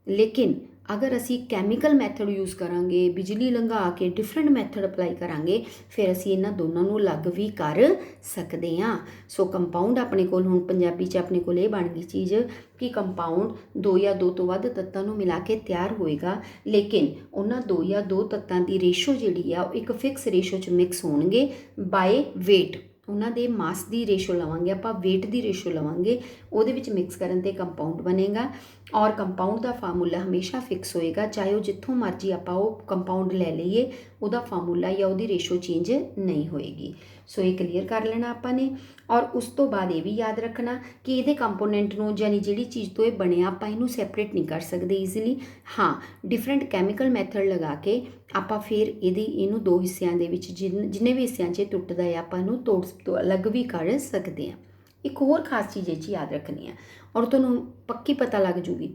ਲੇਕਿਨ ਅਗਰ ਅਸੀਂ ਕੈਮੀਕਲ ਮੈਥਡ ਯੂਜ਼ ਕਰਾਂਗੇ, ਬਿਜਲੀ ਲੰਘਾ ਕੇ ਡਿਫਰੈਂਟ ਮੈਥਡ ਅਪਲਾਈ ਕਰਾਂਗੇ, ਫਿਰ ਅਸੀਂ ਇਹਨਾਂ ਦੋਨਾਂ ਨੂੰ ਅਲੱਗ ਵੀ ਕਰ ਸਕਦੇ ਹਾਂ। ਸੋ ਕੰਪਾਊਂਡ ਆਪਣੇ ਕੋਲ ਹੁਣ ਪੰਜਾਬੀ 'ਚ ਆਪਣੇ ਕੋਲ ਇਹ ਬਣ ਗਈ ਚੀਜ਼ ਕਿ ਕੰਪਾਊਂਡ 2 ਜਾਂ 2 ਤੋਂ ਵੱਧ ਤੱਤਾਂ ਨੂੰ ਮਿਲਾ ਕੇ ਤਿਆਰ ਹੋਏਗਾ, ਲੇਕਿਨ ਉਹਨਾਂ 2 ਜਾਂ 2 ਤੱਤਾਂ ਦੀ ਰੇਸ਼ੋ ਜਿਹੜੀ ਆ ਉਹ ਇੱਕ ਫਿਕਸ ਰੇਸ਼ੋ 'ਚ ਮਿਕਸ ਹੋਣਗੇ ਬਾਏ ਵੇਟ। ਉਹਨਾਂ ਦੇ ਮਾਸ ਦੀ ਰੇਸ਼ੋ ਲਵਾਂਗੇ ਆਪਾਂ, ਵੇਟ ਦੀ ਰੇਸ਼ੋ ਲਵਾਂਗੇ, ਉਹਦੇ ਵਿੱਚ ਮਿਕਸ ਕਰਨ 'ਤੇ ਕੰਪਾਊਂਡ ਬਣੇਗਾ। ਔਰ ਕੰਪਾਊਂਡ ਦਾ ਫਾਰਮੂਲਾ ਹਮੇਸ਼ਾ ਫਿਕਸ ਹੋਏਗਾ, ਚਾਹੇ ਉਹ ਜਿੱਥੋਂ ਮਰਜ਼ੀ ਆਪਾਂ ਉਹ ਕੰਪਾਊਂਡ ਲੈ ਲਈਏ, ਉਹਦਾ ਫਾਰਮੂਲਾ ਜਾਂ ਉਹਦੀ ਰੇਸ਼ੋ ਚੇਂਜ ਨਹੀਂ ਹੋਏਗੀ। ਸੋ ਇਹ ਕਲੀਅਰ ਕਰ ਲੈਣਾ ਆਪਾਂ ਨੇ। ਔਰ ਉਸ ਤੋਂ ਬਾਅਦ ਇਹ ਵੀ ਯਾਦ ਰੱਖਣਾ ਕਿ ਇਹਦੇ ਕੰਪੋਨੈਂਟ ਨੂੰ, ਯਾਨੀ ਜਿਹੜੀ ਚੀਜ਼ ਤੋਂ ਇਹ ਬਣਿਆ, ਆਪਾਂ ਇਹਨੂੰ ਸੈਪਰੇਟ ਨਹੀਂ ਕਰ ਸਕਦੇ ਈਜ਼ੀਲੀ। ਹਾਂ ਡਿਫਰੈਂਟ ਕੈਮੀਕਲ ਮੈਥਡ ਲਗਾ ਕੇ ਆਪਾਂ ਫਿਰ ਇਹਨੂੰ 2 ਹਿੱਸਿਆਂ ਦੇ ਵਿੱਚ ਜਿੰਨੇ ਵੀ ਹਿੱਸਿਆਂ 'ਚ ਟੁੱਟਦਾ ਹੈ ਆਪਾਂ ਇਹਨੂੰ ਤੋੜ ਤੋਂ ਅਲੱਗ ਵੀ ਕਰ ਸਕਦੇ ਹਾਂ। ਇੱਕ ਹੋਰ ਖਾਸ ਚੀਜ਼ ਇਹ 'ਚ ਯਾਦ ਰੱਖਣੀ ਹੈ ਔਰ ਤੁਹਾਨੂੰ ਪੱਕੀ ਪਤਾ ਲੱਗ ਜੂਗੀ,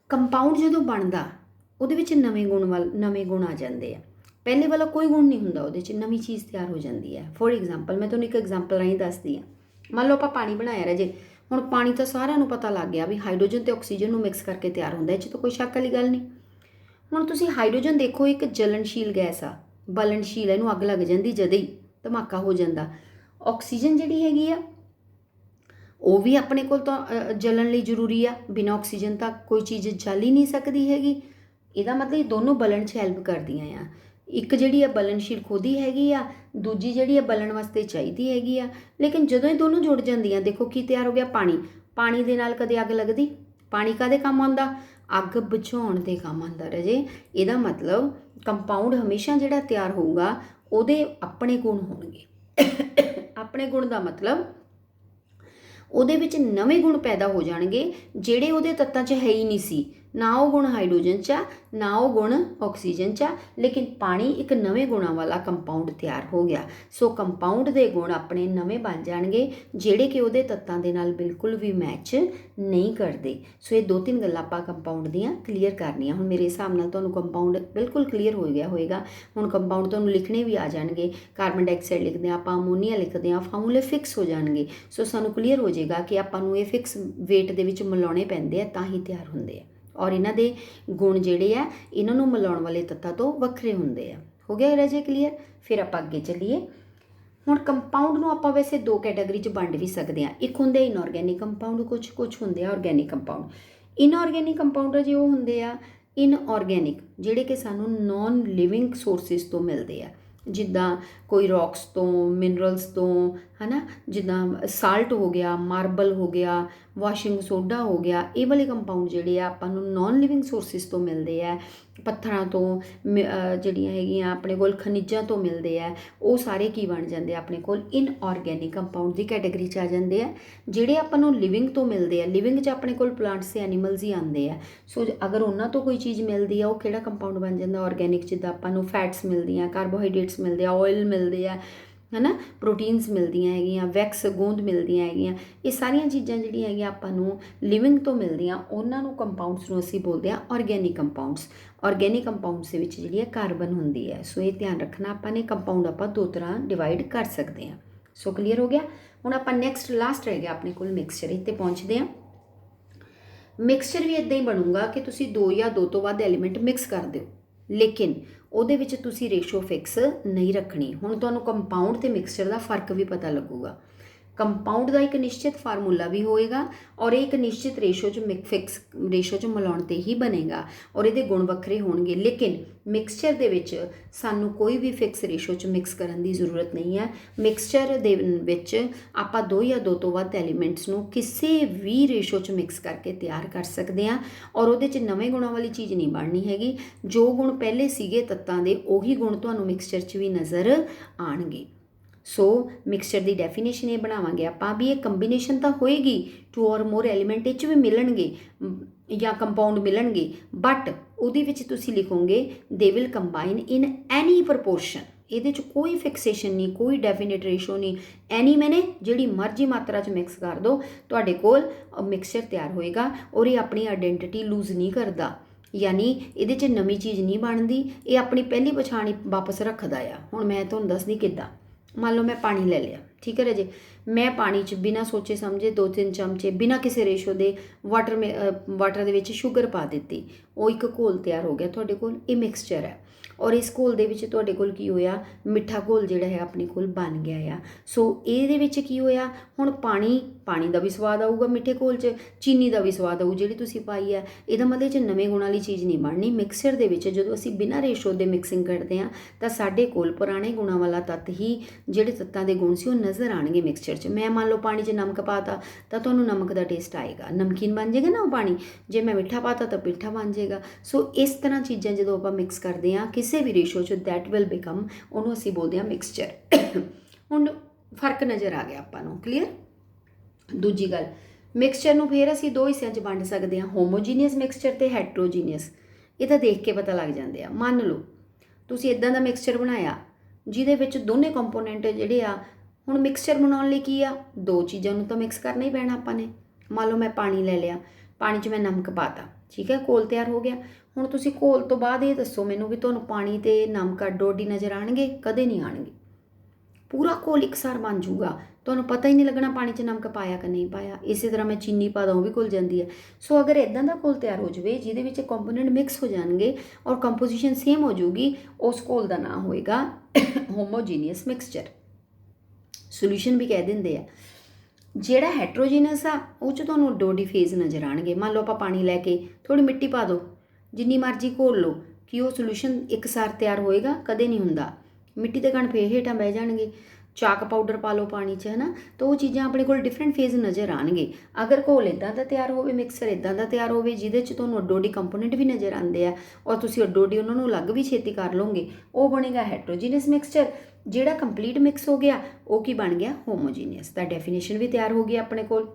ਕੰਪਾਊਂਡ ਜਦੋਂ ਬਣਦਾ ਉਹਦੇ ਵਿੱਚ ਨਵੇਂ ਗੁਣ ਆ ਜਾਂਦੇ ਆ। ਪਹਿਲੇ ਵਾਲਾ ਕੋਈ ਗੁਣ ਨਹੀਂ ਹੁੰਦਾ, ਉਹਦੇ 'ਚ ਨਵੀਂ ਚੀਜ਼ ਤਿਆਰ ਹੋ ਜਾਂਦੀ ਹੈ। ਫੋਰ ਐਗਜ਼ਾਮਪਲ ਮੈਂ ਤੁਹਾਨੂੰ ਇੱਕ ਐਗਜ਼ਾਮਪਲ ਰਾਹੀਂ ਦੱਸਦੀ ਹਾਂ। ਮੰਨ ਲਓ ਆਪਾਂ ਪਾਣੀ ਬਣਾਇਆ ਰਾਜੇ, ਹੁਣ ਪਾਣੀ ਤਾਂ ਸਾਰਿਆਂ ਨੂੰ ਪਤਾ ਲੱਗ ਗਿਆ ਵੀ ਹਾਈਡਰੋਜਨ ਤੇ ਆਕਸੀਜਨ ਨੂੰ ਮਿਕਸ ਕਰਕੇ ਤਿਆਰ ਹੁੰਦਾ, ਇਹ 'ਚ ਤਾਂ ਕੋਈ ਸ਼ੱਕ ਵਾਲੀ ਗੱਲ ਨਹੀਂ। ਹੁਣ ਤੁਸੀਂ ਹਾਈਡਰੋਜਨ ਦੇਖੋ, ਇੱਕ ਜਲਣਸ਼ੀਲ ਗੈਸ ਆ, ਬਲਣਸ਼ੀਲ, ਇਹਨੂੰ ਅੱਗ ਲੱਗ ਜਾਂਦੀ ਜਦੇ ਹੀ ਧਮਾਕਾ ਹੋ ਜਾਂਦਾ। ਆਕਸੀਜਨ ਜਿਹੜੀ ਹੈਗੀ ਆ ਉਹ ਵੀ ਆਪਣੇ ਕੋਲ ਤਾਂ ਜਲਣ ਲਈ ਜ਼ਰੂਰੀ ਆ, ਬਿਨਾਂ ਆਕਸੀਜਨ ਤਾਂ ਕੋਈ ਚੀਜ਼ ਜਲ ਹੀ ਨਹੀਂ ਸਕਦੀ ਹੈਗੀ। ਇਹਦਾ ਮਤਲਬ ਇਹ ਦੋਨੋਂ ਬਲਣ 'ਚ ਹੈਲਪ ਕਰਦੀਆਂ ਆ। ਇੱਕ ਜਿਹੜੀ ਆ ਬਲਣਸ਼ੀਲ ਖੁਦ ਹੀ ਹੈਗੀ ਆ, ਦੂਜੀ ਜਿਹੜੀ ਆ ਬਲਣ ਵਾਸਤੇ ਚਾਹੀਦੀ ਹੈਗੀ ਆ। ਲੇਕਿਨ ਜਦੋਂ ਇਹ ਦੋਨੋਂ ਜੁੜ ਜਾਂਦੀਆਂ, ਦੇਖੋ ਕੀ ਤਿਆਰ ਹੋ ਗਿਆ, ਪਾਣੀ। ਪਾਣੀ ਦੇ ਨਾਲ ਕਦੇ ਅੱਗ ਲੱਗਦੀ? ਪਾਣੀ ਕਾਹਦੇ ਕੰਮ ਆਉਂਦਾ? ਅੱਗ ਬੁਝਾਉਣ ਦੇ ਕੰਮ ਆਉਂਦਾ ਰਾਜੇ। ਇਹਦਾ ਮਤਲਬ ਕੰਪਾਊਂਡ ਹਮੇਸ਼ਾ ਜਿਹੜਾ ਤਿਆਰ ਹੋਊਗਾ ਉਹਦੇ ਆਪਣੇ ਗੁਣ ਹੋਣਗੇ। ਆਪਣੇ ਗੁਣ ਦਾ ਮਤਲਬ ਉਹਦੇ ਵਿੱਚ ਨਵੇਂ ਗੁਣ ਪੈਦਾ ਹੋ ਜਾਣਗੇ ਜਿਹੜੇ ਉਹਦੇ ਤੱਤਾਂ 'ਚ ਹੈ ਹੀ ਨਹੀਂ ਸੀ। ਨਾ ਉਹ ਗੁਣ ਹਾਈਡਰੋਜਨ 'ਚ ਆ, ਨਾ ਉਹ ਗੁਣ ਆਕਸੀਜਨ 'ਚ ਆ, ਲੇਕਿਨ ਪਾਣੀ ਇੱਕ ਨਵੇਂ ਗੁਣਾਂ ਵਾਲਾ ਕੰਪਾਊਂਡ ਤਿਆਰ ਹੋ ਗਿਆ। ਸੋ ਕੰਪਾਊਂਡ ਦੇ ਗੁਣ ਆਪਣੇ ਨਵੇਂ ਬਣ ਜਾਣਗੇ ਜਿਹੜੇ ਕਿ ਉਹਦੇ ਤੱਤਾਂ ਦੇ ਨਾਲ ਬਿਲਕੁਲ ਵੀ ਮੈਚ ਨਹੀਂ ਕਰਦੇ। ਸੋ ਇਹ 2-3 ਗੱਲਾਂ ਆਪਾਂ ਕੰਪਾਊਂਡ ਦੀਆਂ ਕਲੀਅਰ ਕਰਨੀਆਂ। ਹੁਣ ਮੇਰੇ ਹਿਸਾਬ ਨਾਲ ਤੁਹਾਨੂੰ ਕੰਪਾਊਂਡ ਬਿਲਕੁਲ ਕਲੀਅਰ ਹੋ ਗਿਆ ਹੋਏਗਾ। ਹੁਣ ਕੰਪਾਊਂਡ ਤੁਹਾਨੂੰ ਲਿਖਣੇ ਵੀ ਆ ਜਾਣਗੇ। ਕਾਰਬਨ ਡਾਈਆਕਸਾਈਡ ਲਿਖਦੇ ਹਾਂ ਆਪਾਂ, ਅਮੋਨੀਆ ਲਿਖਦੇ ਹਾਂ, ਫਾਰਮੂਲੇ ਫਿਕਸ ਹੋ ਜਾਣਗੇ। ਸੋ ਸਾਨੂੰ ਕਲੀਅਰ ਹੋ ਜਾਏਗਾ ਕਿ ਆਪਾਂ ਨੂੰ ਇਹ ਫਿਕਸ ਵੇਟ ਦੇ ਵਿੱਚ ਮਿਲਾਉਣੇ ਪੈਂਦੇ ਆ ਤਾਂ ਹੀ ਤਿਆਰ ਹੁੰਦੇ ਆ, ਔਰ ਇਹਨਾਂ ਦੇ ਗੁਣ ਜਿਹੜੇ ਆ ਇਹਨਾਂ ਨੂੰ ਮਿਲਾਉਣ ਵਾਲੇ ਤੱਤਾਂ ਤੋਂ ਵੱਖਰੇ ਹੁੰਦੇ ਆ। ਹੋ ਗਿਆ ਰਾਜੇ ਕਲੀਅਰ? ਫਿਰ ਆਪਾਂ ਅੱਗੇ ਚੱਲੀਏ। ਹੁਣ ਕੰਪਾਊਂਡ ਨੂੰ ਆਪਾਂ ਵੈਸੇ 2 ਕੈਟਾਗਰੀ 'ਚ ਵੰਡ ਵੀ ਸਕਦੇ ਹਾਂ। ਇੱਕ ਹੁੰਦੇ ਇਨਆਰਗੈਨਿਕ ਕੰਪਾਊਂਡ, ਕੁਝ ਹੁੰਦੇ ਆ ਆਰਗੈਨਿਕ ਕੰਪਾਊਂਡ। ਇਨਆਰਗੈਨਿਕ ਕੰਪਾਊਂਡ ਜੇ ਉਹ ਹੁੰਦੇ ਆ ਇਨਆਰਗੈਨਿਕ, ਜਿਹੜੇ ਕਿ ਸਾਨੂੰ ਨੋਨ ਲਿਵਿੰਗ ਸੋਰਸਿਸ ਤੋਂ ਮਿਲਦੇ ਆ, ਜਿੱਦਾਂ ਕੋਈ ਰੌਕਸ ਤੋਂ, ਮਿਨਰਲਸ ਤੋਂ, ਹੈ ਨਾ, ਜਿੱਦਾਂ ਸਾਲਟ ਹੋ ਗਿਆ, ਮਾਰਬਲ ਹੋ ਗਿਆ, ਵਾਸ਼ਿੰਗ ਸੋਡਾ ਹੋ ਗਿਆ। ਇਹ ਵਾਲੇ ਕੰਪਾਊਂਡ ਜਿਹੜੇ ਆ ਆਪਾਂ ਨੂੰ ਨੋਨ ਲਿਵਿੰਗ ਸੋਰਸਿਸ ਤੋਂ ਮਿਲਦੇ ਆ, ਪੱਥਰਾਂ ਤੋਂ, ਜਿਹੜੀਆਂ ਹੈਗੀਆਂ ਆਪਣੇ ਕੋਲ ਖਣਿਜਾਂ ਤੋਂ ਮਿਲਦੇ ਆ। ਉਹ ਸਾਰੇ ਕੀ ਬਣ ਜਾਂਦੇ ਆ ਆਪਣੇ ਕੋਲ ਇਨਆਰਗੈਨਿਕ ਕੰਪਾਊਂਡ ਦੀ ਕੈਟਾਗਰੀ 'ਚ ਆ ਜਾਂਦੇ ਆ। ਜਿਹੜੇ ਆਪਾਂ ਨੂੰ ਲਿਵਿੰਗ ਤੋਂ ਮਿਲਦੇ ਆ, ਲਿਵਿੰਗ 'ਚ ਆਪਣੇ ਕੋਲ ਪਲਾਂਟਸ ਤੇ ਐਨੀਮਲਸ ਹੀ ਆਉਂਦੇ ਆ। ਸੋ ਅਗਰ ਉਹਨਾਂ ਤੋਂ ਕੋਈ ਚੀਜ਼ ਮਿਲਦੀ ਆ ਉਹ ਕਿਹੜਾ ਕੰਪਾਊਂਡ ਬਣ ਜਾਂਦਾ? ਆਰਗੈਨਿਕ। ਜਿੱਦਾਂ ਆਪਾਂ ਨੂੰ ਫੈਟਸ ਮਿਲਦੀਆਂ, ਕਾਰਬੋਹਾਈਡਰੇਟਸ ਮਿਲਦੇ ਆ, ਆਇਲ ਮਿਲਦੇ ਆ, ਹੈ ਨਾ, ਪ੍ਰੋਟੀਨਸ ਮਿਲਦੀਆਂ ਹੈਗੀਆਂ, ਵੈਕਸ ਗੋਂਦ ਮਿਲਦੀਆਂ ਹੈਗੀਆਂ। ਇਹ ਸਾਰੀਆਂ ਚੀਜ਼ਾਂ ਜਿਹੜੀਆਂ ਹੈਗੀਆਂ ਆਪਾਂ ਨੂੰ ਲਿਵਿੰਗ ਤੋਂ ਮਿਲਦੀਆਂ, ਉਹਨਾਂ ਨੂੰ ਕੰਪਾਊਂਡਸ ਨੂੰ ਅਸੀਂ ਬੋਲਦੇ ਹਾਂ ਆਰਗੈਨਿਕ ਕੰਪਾਊਂਡਸ। ਆਰਗੈਨਿਕ ਕੰਪਾਊਂਡਸ ਦੇ ਵਿੱਚ ਜਿਹੜੀ ਹੈ ਕਾਰਬਨ ਹੁੰਦੀ ਹੈ। ਸੋ ਇਹ ਧਿਆਨ ਰੱਖਣਾ ਆਪਾਂ ਨੇ। ਕੰਪਾਊਂਡ ਆਪਾਂ 2 ਤਰ੍ਹਾਂ ਡਿਵਾਈਡ ਕਰ ਸਕਦੇ ਹਾਂ। ਸੋ ਕਲੀਅਰ ਹੋ ਗਿਆ? ਹੁਣ ਆਪਾਂ ਨੈਕਸਟ ਲਾਸਟ ਰਹਿ ਗਿਆ ਆਪਣੇ ਕੋਲ ਮਿਕਸਚਰ। ਇੱਥੇ ਪਹੁੰਚਦੇ ਹਾਂ। ਮਿਕਸਚਰ ਵੀ ਇੱਦਾਂ ਹੀ ਬਣੂਗਾ ਕਿ ਤੁਸੀਂ 2 ਜਾਂ 2 ਤੋਂ ਵੱਧ ਐਲੀਮੈਂਟ ਮਿਕਸ ਕਰ ਦਿਓ, ਲੇਕਿਨ ਉਹਦੇ ਵਿੱਚ ਤੁਸੀਂ ਰੇਸ਼ੋ ਫਿਕਸ ਨਹੀਂ ਰੱਖਣੀ। ਹੁਣ ਤੁਹਾਨੂੰ ਕੰਪਾਊਂਡ ਅਤੇ ਮਿਕਸਚਰ ਦਾ ਫਰਕ ਵੀ ਪਤਾ ਲੱਗੂਗਾ। ਕੰਪਾਊਂਡ ਦਾ ਇੱਕ ਨਿਸ਼ਚਿਤ ਫਾਰਮੂਲਾ ਵੀ ਹੋਏਗਾ ਔਰ ਇਹ ਇੱਕ ਨਿਸ਼ਚਿਤ ਰੇਸ਼ੋ 'ਚ ਫਿਕਸ ਰੇਸ਼ੋ 'ਚ ਮਿਲਾਉਣ 'ਤੇ ਹੀ ਬਣੇਗਾ ਔਰ ਇਹਦੇ ਗੁਣ ਵੱਖਰੇ ਹੋਣਗੇ। ਲੇਕਿਨ ਮਿਕਸਚਰ ਦੇ ਵਿੱਚ ਸਾਨੂੰ ਕੋਈ ਵੀ ਫਿਕਸ ਰੇਸ਼ੋ 'ਚ ਮਿਕਸ ਕਰਨ ਦੀ ਜ਼ਰੂਰਤ ਨਹੀਂ ਹੈ। ਮਿਕਸਚਰ ਦੇ ਵਿੱਚ ਆਪਾਂ 2 ਜਾਂ 2 ਤੋਂ ਵੱਧ ਐਲੀਮੈਂਟਸ ਨੂੰ ਕਿਸੇ ਵੀ ਰੇਸ਼ੋ 'ਚ ਮਿਕਸ ਕਰਕੇ ਤਿਆਰ ਕਰ ਸਕਦੇ ਹਾਂ ਔਰ ਉਹਦੇ 'ਚ ਨਵੇਂ ਗੁਣਾਂ ਵਾਲੀ ਚੀਜ਼ ਨਹੀਂ ਬਣਨੀ ਹੈਗੀ। ਜੋ ਗੁਣ ਪਹਿਲੇ ਸੀਗੇ ਤੱਤਾਂ ਦੇ, ਉਹੀ ਗੁਣ ਤੁਹਾਨੂੰ ਮਿਕਸਚਰ 'ਚ ਵੀ ਨਜ਼ਰ ਆਉਣਗੇ। ਸੋ ਮਿਕਸਚਰ ਦੀ ਡੈਫੀਨੇਸ਼ਨ ਇਹ ਬਣਾਵਾਂਗੇ ਆਪਾਂ ਵੀ ਇਹ ਕੰਬੀਨੇਸ਼ਨ ਤਾਂ ਹੋਏਗੀ 2 ਔਰ ਮੋਰ ਐਲੀਮੈਂਟ ਇਹ 'ਚ ਵੀ ਮਿਲਣਗੇ ਜਾਂ ਕੰਪਾਊਂਡ ਮਿਲਣਗੇ, ਬਟ ਉਹਦੇ ਵਿੱਚ ਤੁਸੀਂ ਲਿਖੋਗੇ they will combine in any proportion. ਇਹਦੇ 'ਚ ਕੋਈ ਫਿਕਸੇਸ਼ਨ ਨਹੀਂ, ਕੋਈ ਡੈਫੀਨੇਟ ਰੇਸ਼ੋ ਨਹੀਂ। ਐਨੀ ਮੈਨੇ ਜਿਹੜੀ ਮਰਜ਼ੀ ਮਾਤਰਾ 'ਚ ਮਿਕਸ ਕਰ ਦਿਓ, ਤੁਹਾਡੇ ਕੋਲ ਮਿਕਸਚਰ ਤਿਆਰ ਹੋਏਗਾ ਔਰ ਇਹ ਆਪਣੀ ਆਈਡੈਂਟੀਟੀ ਲੂਜ਼ ਨਹੀਂ ਕਰਦਾ। ਯਾਨੀ ਇਹਦੇ 'ਚ ਨਵੀਂ ਚੀਜ਼ ਨਹੀਂ ਬਣਦੀ, ਇਹ ਆਪਣੀ ਪਹਿਲੀ ਪਛਾਣ ਹੀ ਵਾਪਸ ਰੱਖਦਾ ਆ। ਹੁਣ ਮੈਂ ਤੁਹਾਨੂੰ ਦੱਸਦੀ ਕਿੱਦਾਂ। ਮੰਨ ਲਓ ਮੈਂ ਪਾਣੀ ਲੈ ਲਿਆ, ਠੀਕ ਹੈ ਰਾਜੇ। ਮੈਂ ਪਾਣੀ 'ਚ ਬਿਨਾਂ ਸੋਚੇ ਸਮਝੇ 2-3 ਚਮਚੇ ਬਿਨਾਂ ਕਿਸੇ ਰੇਸ਼ੋ ਦੇ ਵਾਟਰ ਦੇ ਵਿੱਚ ਸ਼ੂਗਰ ਪਾ ਦਿੱਤੀ। ਉਹ ਇੱਕ ਘੋਲ ਤਿਆਰ ਹੋ ਗਿਆ ਤੁਹਾਡੇ ਕੋਲ। ਇਹ ਮਿਕਸਚਰ ਹੈ ਔਰ ਇਸ ਘੋਲ ਦੇ ਵਿੱਚ ਤੁਹਾਡੇ ਕੋਲ ਕੀ ਹੋਇਆ? ਮਿੱਠਾ ਘੋਲ ਜਿਹੜਾ ਹੈ ਆਪਣੇ ਕੋਲ ਬਣ ਗਿਆ ਆ। ਸੋ ਇਹਦੇ ਵਿੱਚ ਕੀ ਹੋਇਆ? ਹੁਣ ਪਾਣੀ ਦਾ ਵੀ ਸਵਾਦ ਆਊਗਾ ਮਿੱਠੇ ਘੋਲ 'ਚ, ਚੀਨੀ ਦਾ ਵੀ ਸਵਾਦ ਆਊ ਜਿਹੜੀ ਤੁਸੀਂ ਪਾਈ ਹੈ। ਇਹਦਾ ਮਤਲਬ 'ਚ ਨਵੇਂ ਗੁਣਾਂ ਵਾਲੀ ਚੀਜ਼ ਨਹੀਂ ਬਣਨੀ। ਮਿਕਸਚਰ ਦੇ ਵਿੱਚ ਜਦੋਂ ਅਸੀਂ ਬਿਨਾਂ ਰੇਸ਼ੋ ਦੇ ਮਿਕਸਿੰਗ ਕਰਦੇ ਹਾਂ ਤਾਂ ਸਾਡੇ ਕੋਲ ਪੁਰਾਣੇ ਗੁਣਾਂ ਵਾਲਾ ਤੱਤ ਹੀ, ਜਿਹੜੇ ਤੱਤਾਂ ਦੇ ਗੁਣ ਸੀ ਉਹ ਨਜ਼ਰ ਆਉਣਗੇ ਮਿਕਸਚਰ 'ਚ। ਮੈਂ ਮੰਨ ਲਓ ਪਾਣੀ 'ਚ ਨਮਕ ਪਾਤਾ ਤਾਂ ਤੁਹਾਨੂੰ ਨਮਕ ਦਾ ਟੇਸਟ ਆਏਗਾ, ਨਮਕੀਨ ਬਣ ਜਾਏਗਾ ਨਾ ਉਹ ਪਾਣੀ। ਜੇ ਮੈਂ ਮਿੱਠਾ ਪਾਤਾ ਤਾਂ ਮਿੱਠਾ ਬਣ ਜਾਏਗਾ। ਸੋ ਇਸ ਤਰ੍ਹਾਂ ਚੀਜ਼ਾਂ ਜਦੋਂ ਆਪਾਂ ਮਿਕਸ ਕਰਦੇ ਹਾਂ ਕਿਸੇ ਵੀ ਰੇਸ਼ੋ 'ਚ, ਦੈਟ ਵਿਲ ਬਿਕਮ, ਉਹਨੂੰ ਅਸੀਂ ਬੋਲਦੇ ਹਾਂ ਮਿਕਸਚਰ। ਹੁਣ ਫਰਕ ਨਜ਼ਰ ਆ ਗਿਆ ਆਪਾਂ ਨੂੰ, ਕਲੀਅਰ? ਦੂਜੀ ਗੱਲ, ਮਿਕਸਚਰ ਨੂੰ ਫਿਰ ਅਸੀਂ 2 ਹਿੱਸਿਆਂ 'ਚ ਵੰਡ ਸਕਦੇ ਹਾਂ, ਹੋਮੋਜੀਨੀਅਸ ਮਿਕਸਚਰ ਅਤੇ ਹੈਟਰੋਜੀਨੀਅਸ। ਇਹ ਤਾਂ ਦੇਖ ਕੇ ਪਤਾ ਲੱਗ ਜਾਂਦੇ ਆ। ਮੰਨ ਲਓ ਤੁਸੀਂ ਇੱਦਾਂ ਦਾ ਮਿਕਸਚਰ ਬਣਾਇਆ ਜਿਹਦੇ ਵਿੱਚ ਦੋਨੇ ਕੰਪੋਨੈਂਟ ਜਿਹੜੇ ਆ, ਹੁਣ ਮਿਕਸਚਰ ਬਣਾਉਣ ਲਈ ਕੀ ਆ? 2 ਚੀਜ਼ਾਂ ਨੂੰ ਤਾਂ ਮਿਕਸ ਕਰਨਾ ਹੀ ਪੈਣਾ ਆਪਾਂ ਨੇ। ਮੰਨ ਲਓ ਮੈਂ ਪਾਣੀ ਲੈ ਲਿਆ, ਪਾਣੀ 'ਚ ਮੈਂ ਨਮਕ ਪਾਤਾ, ਠੀਕ ਹੈ, ਘੋਲ ਤਿਆਰ ਹੋ ਗਿਆ। ਹੁਣ ਤੁਸੀਂ ਘੋਲ ਤੋਂ ਬਾਅਦ ਇਹ ਦੱਸੋ ਮੈਨੂੰ ਵੀ ਤੁਹਾਨੂੰ ਪਾਣੀ ਅਤੇ ਨਮਕ ਅੱਡੋ ਅੱਡੀ ਨਜ਼ਰ ਆਉਣਗੇ? ਕਦੇ ਨਹੀਂ ਆਉਣਗੇ। ਪੂਰਾ ਘੋਲ ਇਕਸਾਰ ਬਣ ਜੂਗਾ, ਤੁਹਾਨੂੰ ਪਤਾ ਹੀ ਨਹੀਂ ਲੱਗਣਾ ਪਾਣੀ 'ਚ ਨਮਕ ਪਾਇਆ ਕਿ ਨਹੀਂ ਪਾਇਆ। ਇਸੇ ਤਰ੍ਹਾਂ ਮੈਂ ਚੀਨੀ ਪਾ ਦਾਂ ਉਹ ਵੀ ਘੁਲ ਜਾਂਦੀ ਹੈ। ਸੋ ਅਗਰ ਇੱਦਾਂ ਦਾ ਘੋਲ ਤਿਆਰ ਹੋ ਜਾਵੇ ਜਿਹਦੇ ਵਿੱਚ ਕੰਪੋਨੈਂਟ ਮਿਕਸ ਹੋ ਜਾਣਗੇ ਔਰ ਕੰਪੋਜੀਸ਼ਨ ਸੇਮ ਹੋ ਜਾਊਗੀ, ਉਸ ਘੋਲ ਦਾ ਨਾਮ ਹੋਏਗਾ ਹੋਮੋਜੀਨੀਅਸ ਮਿਕਸਚਰ। ਸੋਲਿਊਸ਼ਨ ਵੀ ਕਹਿ ਦਿੰਦੇ ਆ। ਜਿਹੜਾ ਹੈਟਰੋਜੀਨਸ ਆ ਉਹ 'ਚ ਤੁਹਾਨੂੰ ਅੱਡੋ ਅੱਡੀ ਫੇਜ਼ ਨਜ਼ਰ ਆਉਣਗੇ। ਮੰਨ ਲਓ ਆਪਾਂ ਪਾਣੀ ਲੈ ਕੇ ਥੋੜ੍ਹੀ ਮਿੱਟੀ ਪਾ ਦਿਓ, ਜਿੰਨੀ ਮਰਜ਼ੀ ਘੋਲ ਲਓ, ਕਿ ਉਹ ਸੋਲੂਸ਼ਨ ਇੱਕਸਾਰ ਤਿਆਰ ਹੋਏਗਾ? ਕਦੇ ਨਹੀਂ ਹੁੰਦਾ। ਮਿੱਟੀ ਦੇ ਕਣ ਫੇਰ ਹੇਠਾਂ ਬਹਿ ਜਾਣਗੇ। ਚਾਕ ਪਾਊਡਰ ਪਾ ਲਓ ਪਾਣੀ 'ਚ, ਹੈ ਨਾ, ਤਾਂ ਉਹ ਚੀਜ਼ਾਂ ਆਪਣੇ ਕੋਲ ਡਿਫਰੈਂਟ ਫੇਜ਼ ਨਜ਼ਰ ਆਉਣਗੇ। ਅਗਰ ਘੋਲ ਇੱਦਾਂ ਦਾ ਤਿਆਰ ਹੋਵੇ, ਮਿਕਸਰ ਇੱਦਾਂ ਦਾ ਤਿਆਰ ਹੋਵੇ ਜਿਹਦੇ 'ਚ ਤੁਹਾਨੂੰ ਅੱਡੋ ਅੱਡੀ ਕੰਪੋਨੈਂਟ ਵੀ ਨਜ਼ਰ ਆਉਂਦੇ ਆ ਔਰ ਤੁਸੀਂ ਅੱਡੋ ਅੱਡੀ ਉਹਨਾਂ ਨੂੰ ਅਲੱਗ ਵੀ ਛੇਤੀ ਕਰ ਲਓਗੇ, ਉਹ ਬਣੇਗਾ ਹੈਟਰੋਜੀਨਸ ਮਿਕਸਚਰ। ਜਿਹੜਾ ਕੰਪਲੀਟ ਮਿਕਸ ਹੋ ਗਿਆ ਉਹ ਕੀ ਬਣ ਗਿਆ? ਹੋਮੋਜੀਨੀਅਸ। ਤਾਂ ਡੈਫੀਨੇਸ਼ਨ ਵੀ ਤਿਆਰ ਹੋ ਗਈ ਆਪਣੇ ਕੋਲ।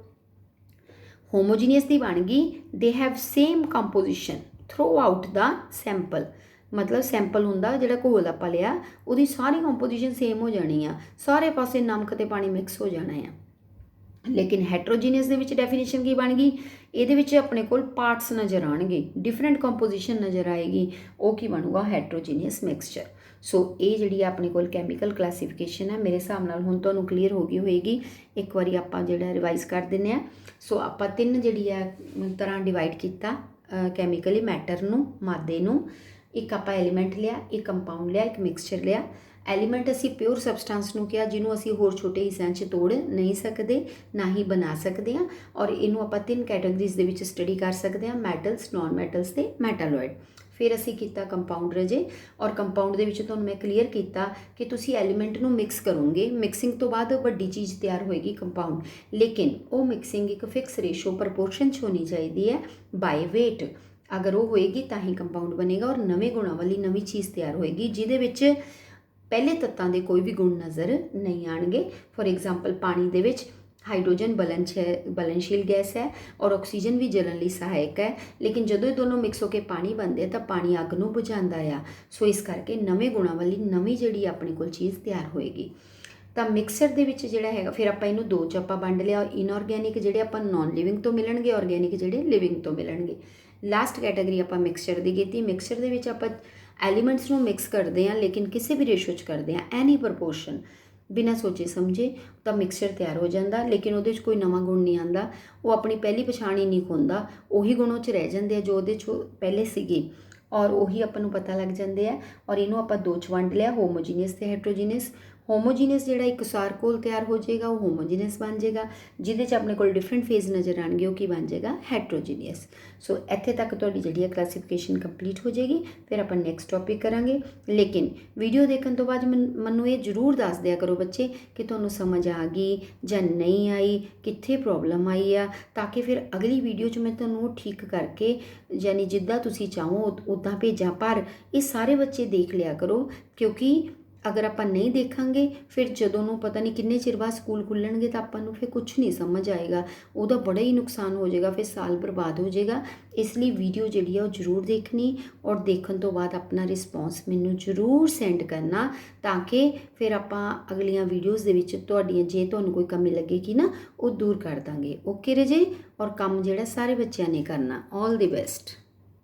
ਹੋਮੋਜੀਨੀਅਸ ਦੀ ਬਣ ਗਈ, they have same composition through out the sample. ਮਤਲਬ ਸੈਂਪਲ ਹੁੰਦਾ ਜਿਹੜਾ ਘੋਲ ਆਪਾਂ ਲਿਆ, ਉਹਦੀ ਸਾਰੀ ਕੰਪੋਜੀਸ਼ਨ ਸੇਮ ਹੋ ਜਾਣੀ ਆ, ਸਾਰੇ ਪਾਸੇ ਨਮਕ ਅਤੇ ਪਾਣੀ ਮਿਕਸ ਹੋ ਜਾਣਾ ਆ। ਲੇਕਿਨ ਹੈਟਰੋਜੀਨੀਅਸ ਦੇ ਵਿੱਚ ਡੈਫੀਨੇਸ਼ਨ ਕੀ ਬਣ ਗਈ? ਇਹਦੇ ਵਿੱਚ ਆਪਣੇ ਕੋਲ ਪਾਰਟਸ ਨਜ਼ਰ ਆਉਣਗੇ, ਡਿਫਰੈਂਟ ਕੰਪੋਜੀਸ਼ਨ ਨਜ਼ਰ ਆਏਗੀ, ਉਹ ਕੀ ਬਣੂਗਾ? ਹੈਟਰੋਜੀਨੀਅਸ ਮਿਕਸਚਰ। ਸੋ ਇਹ ਜਿਹੜੀ ਆਪਣੇ ਕੋਲ ਕੈਮੀਕਲ ਕਲਾਸੀਫਿਕੇਸ਼ਨ ਹੈ, ਮੇਰੇ ਹਿਸਾਬ ਨਾਲ ਹੁਣ ਤੁਹਾਨੂੰ ਕਲੀਅਰ ਹੋ ਗਈ ਹੋਏਗੀ। ਇੱਕ ਵਾਰੀ ਆਪਾਂ ਜਿਹੜਾ ਰਿਵਾਈਜ਼ ਕਰ ਦਿੰਦੇ ਹਾਂ। ਸੋ ਆਪਾਂ ਤਿੰਨ ਜਿਹੜੀ ਆ ਤਰ੍ਹਾਂ ਡਿਵਾਈਡ ਕੀਤਾ ਕੈਮੀਕਲੀ ਮੈਟਰ ਨੂੰ, ਮਾਦੇ ਨੂੰ। ਇੱਕ ਆਪਾਂ ਐਲੀਮੈਂਟ ਲਿਆ, ਇੱਕ ਕੰਪਾਊਂਡ ਲਿਆ, ਇੱਕ ਮਿਕਸਚਰ ਲਿਆ। ਐਲੀਮੈਂਟ ਅਸੀਂ ਪਿਓਰ ਸਬਸਟੈਂਸ ਨੂੰ ਕਿਹਾ, ਜਿਹਨੂੰ ਅਸੀਂ ਹੋਰ ਛੋਟੇ ਹਿੱਸਿਆਂ 'ਚ ਤੋੜ ਨਹੀਂ ਸਕਦੇ, ਨਾ ਹੀ ਬਣਾ ਸਕਦੇ ਹਾਂ। ਔਰ ਇਹਨੂੰ ਆਪਾਂ ਤਿੰਨ ਕੈਟਾਗਰੀਜ਼ ਦੇ ਵਿੱਚ ਸਟੱਡੀ ਕਰ ਸਕਦੇ ਹਾਂ, ਮੈਟਲਸ, ਨੋਨ ਮੈਟਲਸ ਅਤੇ ਮੈਟਾਲੋਇਡ। ਫਿਰ ਅਸੀਂ ਕੀਤਾ ਕੰਪਾਊਂਡ ਰਜੇ, ਔਰ ਕੰਪਾਊਂਡ ਦੇ ਵਿੱਚ ਤੁਹਾਨੂੰ ਮੈਂ ਕਲੀਅਰ ਕੀਤਾ ਕਿ ਤੁਸੀਂ ਐਲੀਮੈਂਟ ਨੂੰ ਮਿਕਸ ਕਰੋਗੇ, ਮਿਕਸਿੰਗ ਤੋਂ ਬਾਅਦ ਵੱਡੀ ਚੀਜ਼ ਤਿਆਰ ਹੋਏਗੀ ਕੰਪਾਊਂਡ। ਲੇਕਿਨ ਉਹ ਮਿਕਸਿੰਗ ਇੱਕ ਫਿਕਸ ਰੇਸ਼ੋ ਪ੍ਰਪੋਰਸ਼ਨ 'ਚ ਹੋਣੀ ਚਾਹੀਦੀ ਹੈ, ਬਾਈ ਵੇਟ। ਅਗਰ ਉਹ ਹੋਏਗੀ ਤਾਂ ਹੀ ਕੰਪਾਊਂਡ ਬਣੇਗਾ ਔਰ ਨਵੇਂ ਗੁਣਾਂ ਵਾਲੀ ਨਵੀਂ ਚੀਜ਼ ਤਿਆਰ ਹੋਏਗੀ, ਜਿਹਦੇ ਵਿੱਚ ਪਹਿਲੇ ਤੱਤਾਂ ਦੇ ਕੋਈ ਵੀ ਗੁਣ ਨਜ਼ਰ ਨਹੀਂ ਆਉਣਗੇ। ਫੋਰ ਐਗਜ਼ਾਮਪਲ ਪਾਣੀ ਦੇ ਵਿੱਚ ਹਾਈਡਰੋਜਨ ਬਲਨਸ਼ੀਲ ਗੈਸ ਹੈ ਔਰ ਆਕਸੀਜਨ ਵੀ ਜਲਣ ਲਈ ਸਹਾਇਕ ਹੈ, ਲੇਕਿਨ ਜਦੋਂ ਇਹ ਦੋਨੋਂ ਮਿਕਸ ਹੋ ਕੇ ਪਾਣੀ ਬਣਦੇ ਤਾਂ ਪਾਣੀ ਅੱਗ ਨੂੰ ਬੁਝਾਉਂਦਾ ਆ। ਸੋ ਇਸ ਕਰਕੇ ਨਵੇਂ ਗੁਣਾਂ ਵਾਲੀ ਨਵੀਂ ਜਿਹੜੀ ਆਪਣੇ ਕੋਲ ਚੀਜ਼ ਤਿਆਰ ਹੋਏਗੀ। ਤਾਂ ਮਿਕਸਰ ਦੇ ਵਿੱਚ ਜਿਹੜਾ ਹੈਗਾ, ਫਿਰ ਆਪਾਂ ਇਹਨੂੰ ਦੋ 'ਚ ਆਪਾਂ ਵੰਡ ਲਿਆ, ਇਨਆਰਗੈਨਿਕ ਜਿਹੜੇ ਆਪਾਂ ਨੋਨ ਲਿਵਿੰਗ ਤੋਂ ਮਿਲਣਗੇ, ਆਰਗੈਨਿਕ ਜਿਹੜੇ ਲਿਵਿੰਗ ਤੋਂ ਮਿਲਣਗੇ। ਲਾਸਟ ਕੈਟਾਗਰੀ ਆਪਾਂ ਮਿਕਸਚਰ ਦੀ ਕੀਤੀ। ਮਿਕਸਚਰ ਦੇ ਵਿੱਚ ਆਪਾਂ ਐਲੀਮੈਂਟਸ ਨੂੰ ਮਿਕਸ ਕਰਦੇ ਹਾਂ, ਲੇਕਿਨ ਕਿਸੇ ਵੀ ਰੇਸ਼ੋ 'ਚ ਕਰਦੇ ਹਾਂ, ਐਨੀ ਪ੍ਰਪੋਰਸ਼ਨ, ਬਿਨਾਂ ਸੋਚੇ ਸਮਝੇ, ਤਾਂ ਮਿਕਸਚਰ ਤਿਆਰ ਹੋ ਜਾਂਦਾ। ਲੇਕਿਨ ਉਹਦੇ 'ਚ ਕੋਈ ਨਵਾਂ ਗੁਣ ਨਹੀਂ ਆਉਂਦਾ, ਉਹ ਆਪਣੀ ਪਹਿਲੀ ਪਛਾਣ ਹੀ ਨਹੀਂ ਖੋਂਦਾ, ਉਹੀ ਗੁਣ ਉਹ 'ਚ ਰਹਿ ਜਾਂਦੇ ਆ ਜੋ ਉਹਦੇ 'ਚ ਪਹਿਲੇ ਸੀਗੇ, ਔਰ ਉਹੀ ਆਪਾਂ ਨੂੰ ਪਤਾ ਲੱਗ ਜਾਂਦੇ ਆ। ਔਰ ਇਹਨੂੰ ਆਪਾਂ ਦੋ 'ਚ ਵੰਡ ਲਿਆ, ਹੋਮੋਜੀਨੀਅਸ ਤੇ ਹੈਟਰੋਜੀਨੀਅਸ। ਹੋਮੋਜੀਨੀਅਸ ਜਿਹੜਾ ਇੱਕਸਾਰ ਘੋਲ ਤਿਆਰ ਹੋ ਜਾਏਗਾ ਉਹ ਹੋਮੋਜੀਨੀਅਸ ਬਣ ਜਾਏਗਾ, ਜਿਹਦੇ 'ਚ ਆਪਣੇ ਕੋਲ ਡਿਫਰੈਂਟ ਫੇਜ਼ ਨਜ਼ਰ ਆਉਣਗੇ, ਉਹ ਕੀ ਬਣ ਜਾਏਗਾ? ਹੈਟਰੋਜੀਨੀਅਸ। ਸੋ ਇੱਥੇ ਤੱਕ ਤੁਹਾਡੀ ਜਿਹੜੀ ਹੈ ਕਲਾਸੀਫਿਕੇਸ਼ਨ ਕੰਪਲੀਟ ਹੋ ਜਾਏਗੀ। ਫਿਰ ਆਪਾਂ ਨੈਕਸਟ ਟੌਪਿਕ ਕਰਾਂਗੇ। ਲੇਕਿਨ ਵੀਡੀਓ ਦੇਖਣ ਤੋਂ ਬਾਅਦ ਮੈਨੂੰ ਇਹ ਜ਼ਰੂਰ ਦੱਸ ਦਿਆ ਕਰੋ ਬੱਚੇ ਕਿ ਤੁਹਾਨੂੰ ਸਮਝ ਆ ਗਈ ਜਾਂ ਨਹੀਂ ਆਈ, ਕਿੱਥੇ ਪ੍ਰੋਬਲਮ ਆਈ ਆ, ਤਾਂ ਕਿ ਫਿਰ ਅਗਲੀ ਵੀਡੀਓ 'ਚ ਮੈਂ ਤੁਹਾਨੂੰ ਉਹ ਠੀਕ ਕਰਕੇ, ਯਾਨੀ ਜਿੱਦਾਂ ਤੁਸੀਂ ਚਾਹੋ ਉੱਦਾਂ ਭੇਜਾਂ। ਪਰ ਇਹ ਸਾਰੇ ਬੱਚੇ ਦੇਖ ਲਿਆ ਕਰੋ, ਕਿਉਂਕਿ ਅਗਰ ਆਪਾਂ ਨਹੀਂ ਦੇਖਾਂਗੇ ਫਿਰ ਜਦੋਂ ਨੂੰ ਪਤਾ ਨਹੀਂ ਕਿੰਨੇ ਚਿਰ ਬਾਅਦ ਸਕੂਲ ਖੁੱਲ੍ਹਣਗੇ ਤਾਂ ਆਪਾਂ ਨੂੰ ਫਿਰ ਕੁਛ ਨਹੀਂ ਸਮਝ ਆਏਗਾ, ਉਹਦਾ ਬੜਾ ਹੀ ਨੁਕਸਾਨ ਹੋ ਜਾਏਗਾ, ਫਿਰ ਸਾਲ ਬਰਬਾਦ ਹੋ ਜਾਏਗਾ। ਇਸ ਲਈ ਵੀਡੀਓ ਜਿਹੜੀ ਆ ਉਹ ਜ਼ਰੂਰ ਦੇਖਣੀ, ਔਰ ਦੇਖਣ ਤੋਂ ਬਾਅਦ ਆਪਣਾ ਰਿਸਪੌਂਸ ਮੈਨੂੰ ਜ਼ਰੂਰ ਸੈਂਡ ਕਰਨਾ, ਤਾਂ ਕਿ ਫਿਰ ਆਪਾਂ ਅਗਲੀਆਂ ਵੀਡੀਓਜ਼ ਦੇ ਵਿੱਚ ਤੁਹਾਡੀਆਂ ਜੇ ਤੁਹਾਨੂੰ ਕੋਈ ਕਮੀ ਲੱਗੇਗੀ ਨਾ, ਉਹ ਦੂਰ ਕਰ ਦਾਂਗੇ। ਓਕੇ ਰਜੇ? ਔਰ ਕੰਮ ਜਿਹੜਾ ਸਾਰੇ ਬੱਚਿਆਂ ਨੇ ਕਰਨਾ। ਆਲ ਦੀ ਬੈਸਟ।